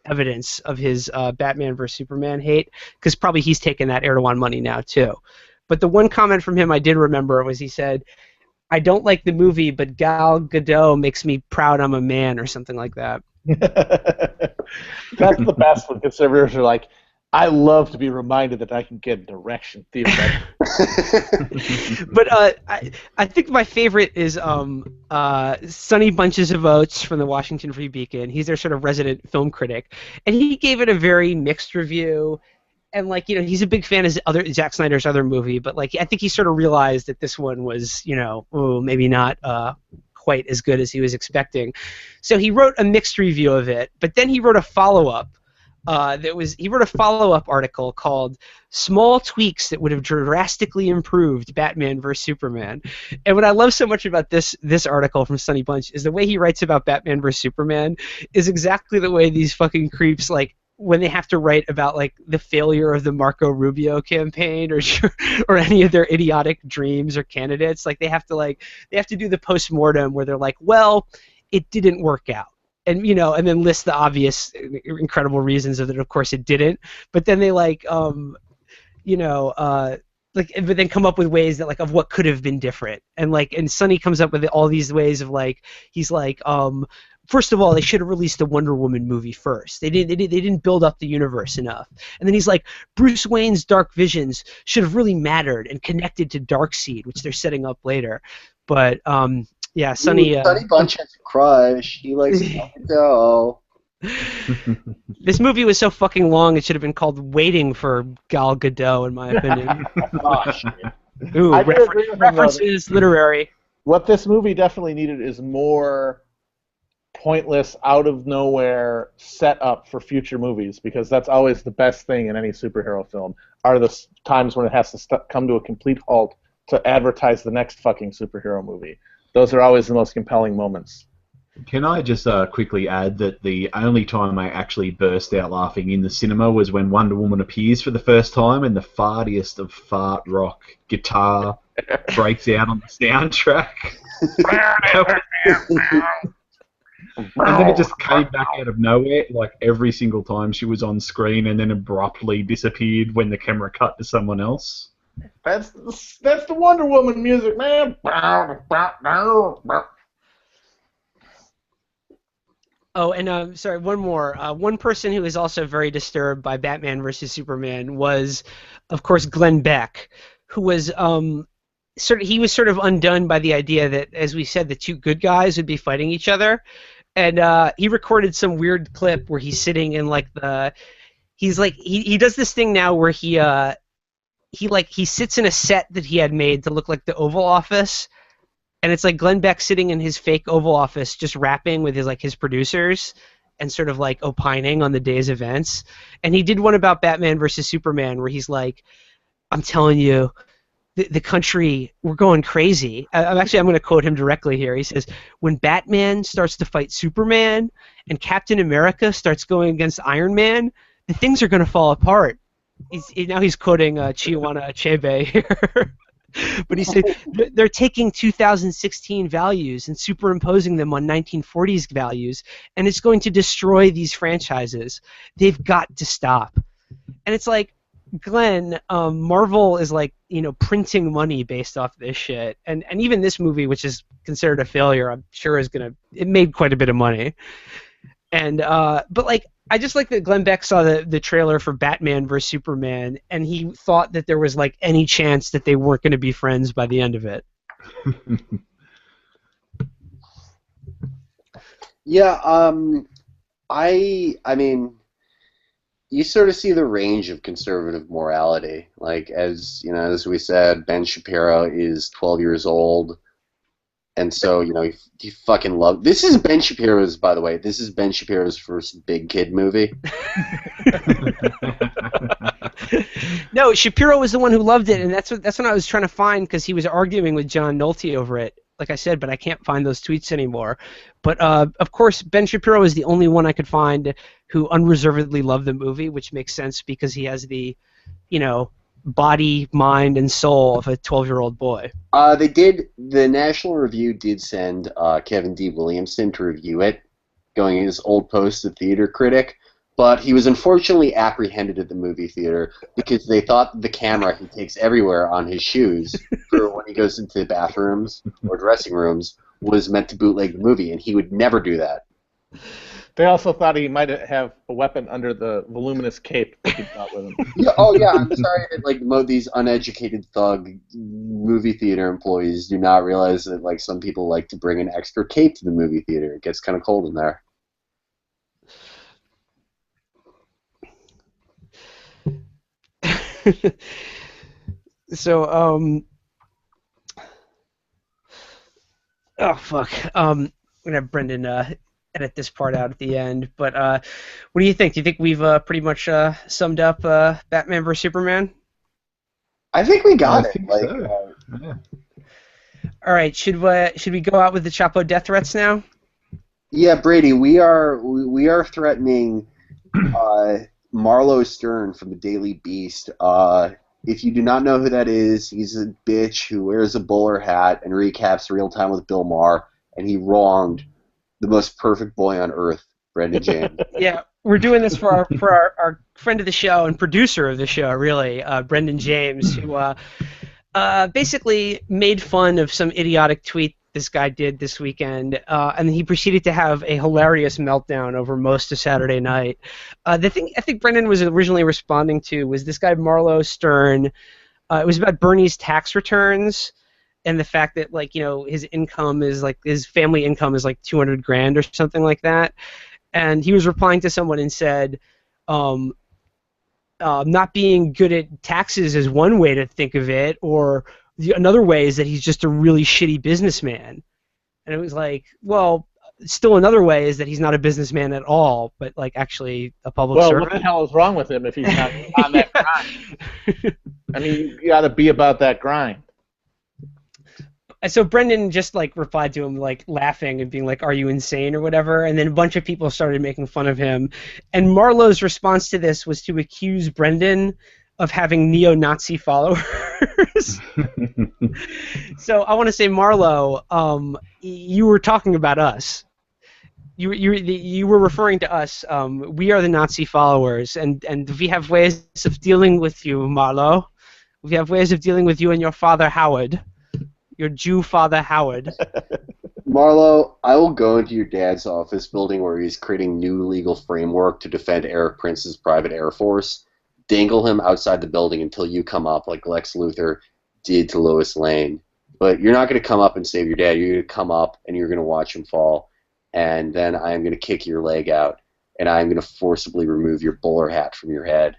evidence of his Batman vs Superman hate, because probably he's taking that Erdogan money now too. But the one comment from him I did remember was he said, "I don't like the movie, but Gal Gadot makes me proud I'm a man," or something like that. That's the best when conservatives are like, "I love to be reminded that I can get an erection theoretically." But I think my favorite is Sonny Bunches of Oats from the Washington Free Beacon. He's their sort of resident film critic, and he gave it a very mixed review. And like, he's a big fan of Zack Snyder's other movie, but like I think he sort of realized that this one was, maybe not quite as good as he was expecting. So he wrote a mixed review of it, but then he wrote a follow-up. He wrote a follow-up article called "Small Tweaks That Would Have Drastically Improved Batman vs Superman." And what I love so much about this article from Sonny Bunch is the way he writes about Batman vs Superman is exactly the way these fucking creeps, like, when they have to write about like the failure of the Marco Rubio campaign or any of their idiotic dreams or candidates, like they have to do the post-mortem where they're like, well, it didn't work out. And and then list the obvious incredible reasons of that. Of course, it didn't. But then they but then come up with ways that of what could have been different. And Sonny comes up with all these ways of he's like, first of all, they should have released the Wonder Woman movie first. They didn't build up the universe enough. And then he's like, Bruce Wayne's dark visions should have really mattered and connected to Darkseid, which they're setting up later. But yeah, Sonny. Sonny Bunch has a crush. He likes to go. This movie was so fucking long; it should have been called "Waiting for Gal Gadot," in my opinion. Gosh. Ooh, I do agree with him, references, literary. What this movie definitely needed is more pointless, out of nowhere setup for future movies, because that's always the best thing in any superhero film, are the times when it has to come to a complete halt to advertise the next fucking superhero movie. Those are always the most compelling moments. Can I just quickly add that the only time I actually burst out laughing in the cinema was when Wonder Woman appears for the first time and the fartiest of fart rock guitar breaks out on the soundtrack. And then it just came back out of nowhere, like every single time she was on screen, and then abruptly disappeared when the camera cut to someone else. That's the Wonder Woman music, man. Oh, and sorry, one more. One person who is also very disturbed by Batman vs Superman was, of course, Glenn Beck, who was sort of undone by the idea that, as we said, the two good guys would be fighting each other, and he recorded some weird clip where he's sitting in he does this thing now where he sits in a set that he had made to look like the Oval Office. And it's like Glenn Beck sitting in his fake Oval Office just rapping with his producers and sort of opining on the day's events. And he did one about Batman versus Superman where he's like, I'm telling you, the country, we're going crazy. I'm going to quote him directly here. He says, when Batman starts to fight Superman and Captain America starts going against Iron Man, the things are going to fall apart. Now he's quoting Chiwetel Achebe here. But he said they're taking 2016 values and superimposing them on 1940s values, and it's going to destroy these franchises. They've got to stop. And it's like, Glenn, Marvel is like, printing money based off this shit, and even this movie, which is considered a failure, I'm sure it made quite a bit of money. And but like, I just like that Glenn Beck saw the trailer for Batman vs Superman, and he thought that there was like any chance that they weren't going to be friends by the end of it. Yeah, I mean, you sort of see the range of conservative morality. Like, as you know, as we said, Ben Shapiro is 12 years old, and so he fucking love. This is Ben Shapiro's, by the way. This is Ben Shapiro's first big kid movie. No, Shapiro was the one who loved it, and that's what I was trying to find, because he was arguing with John Nolte over it. Like I said, but I can't find those tweets anymore. But of course, Ben Shapiro is the only one I could find who unreservedly loved the movie, which makes sense because he has the, body, mind, and soul of a 12-year-old boy. The National Review did send Kevin D. Williamson to review it, going in his old post as theater critic, but he was unfortunately apprehended at the movie theater because they thought the camera he takes everywhere on his shoes for when he goes into the bathrooms or dressing rooms was meant to bootleg the movie, and he would never do that. They also thought he might have a weapon under the voluminous cape that he brought with him. Yeah, oh yeah, I'm sorry that these uneducated thug movie theater employees do not realize that some people like to bring an extra cape to the movie theater. It gets kind of cold in there. So, oh fuck, I'm gonna have Brendan edit this part out at the end. But what do you think? Do you think we've pretty much summed up Batman vs Superman? I think we got it. think so. Yeah. All right, should we go out with the Chapo death threats now? Yeah, Brady, we are threatening Marlo Stern from the Daily Beast. If you do not know who that is, he's a bitch who wears a bowler hat and recaps Real Time with Bill Maher, and he wronged the most perfect boy on earth, Brendan James. Yeah, we're doing this for our friend of the show and producer of the show, really, Brendan James, who basically made fun of some idiotic tweet this guy did this weekend, and he proceeded to have a hilarious meltdown over most of Saturday night. The thing I think Brendan was originally responding to was this guy Marlo Stern. It was about Bernie's tax returns and the fact that his income is his family income is like $200,000 or something like that, and he was replying to someone and said, not being good at taxes is one way to think of it, or another way is that he's just a really shitty businessman. And it was like, well, still another way is that he's not a businessman at all, but actually a public servant. What the hell is wrong with him if he's not on that grind? I mean, you got to be about that grind. So Brendan just replied to him laughing and being like, "Are you insane?" or whatever, and then a bunch of people started making fun of him. And Marlowe's response to this was to accuse Brendan of having neo-Nazi followers. So I want to say, Marlo, you were talking about us. You were referring to us. We are the Nazi followers, and we have ways of dealing with you, Marlo. We have ways of dealing with you and your father, Howard. Your Jew father, Howard. Marlo, I will go into your dad's office building where he's creating new legal framework to defend Eric Prince's private air force, dangle him outside the building until you come up like Lex Luthor did to Lois Lane. But you're not going to come up and save your dad. You're going to come up and you're going to watch him fall, and then I'm going to kick your leg out, and I'm going to forcibly remove your bowler hat from your head.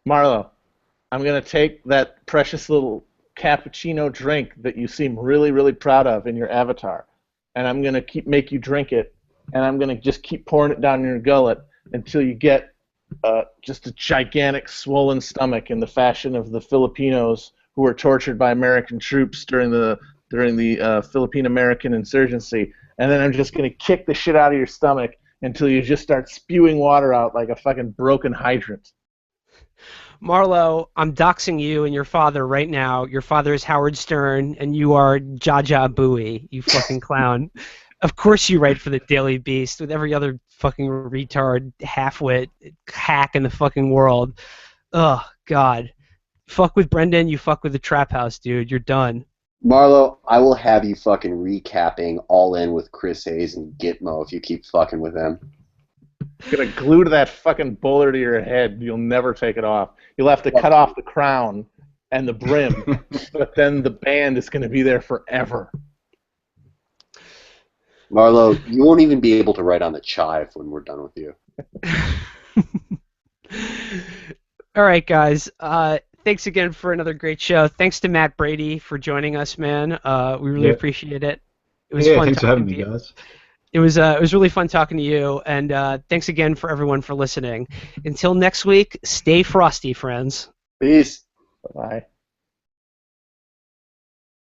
Marlo, I'm going to take that precious little cappuccino drink that you seem really, really proud of in your avatar, and I'm going to make you drink it, and I'm going to just keep pouring it down your gullet until you get just a gigantic swollen stomach in the fashion of the Filipinos who were tortured by American troops during the Philippine-American insurgency. And then I'm just going to kick the shit out of your stomach until you just start spewing water out like a fucking broken hydrant. Marlo, I'm doxing you and your father right now. Your father is Howard Stern, and you are Jaja Bowie, you fucking clown. Of course you write for the Daily Beast with every other fucking retard, half-wit, hack in the fucking world. Ugh, God. Fuck with Brendan, you fuck with the Trap House, dude. You're done. Marlo, I will have you fucking recapping All In with Chris Hayes and Gitmo if you keep fucking with them. I'm gonna glue to that fucking bowler to your head. You'll never take it off. You'll have to cut off the crown and the brim, but then the band is gonna be there forever. Marlo, you won't even be able to write on the chive when we're done with you. All right, guys. Thanks again for another great show. Thanks to Matt Brady for joining us, man. We really appreciate it. It was fun. Thanks for having me, guys. It was really fun talking to you, and thanks again for everyone for listening. Until next week, stay frosty, friends. Peace. Bye.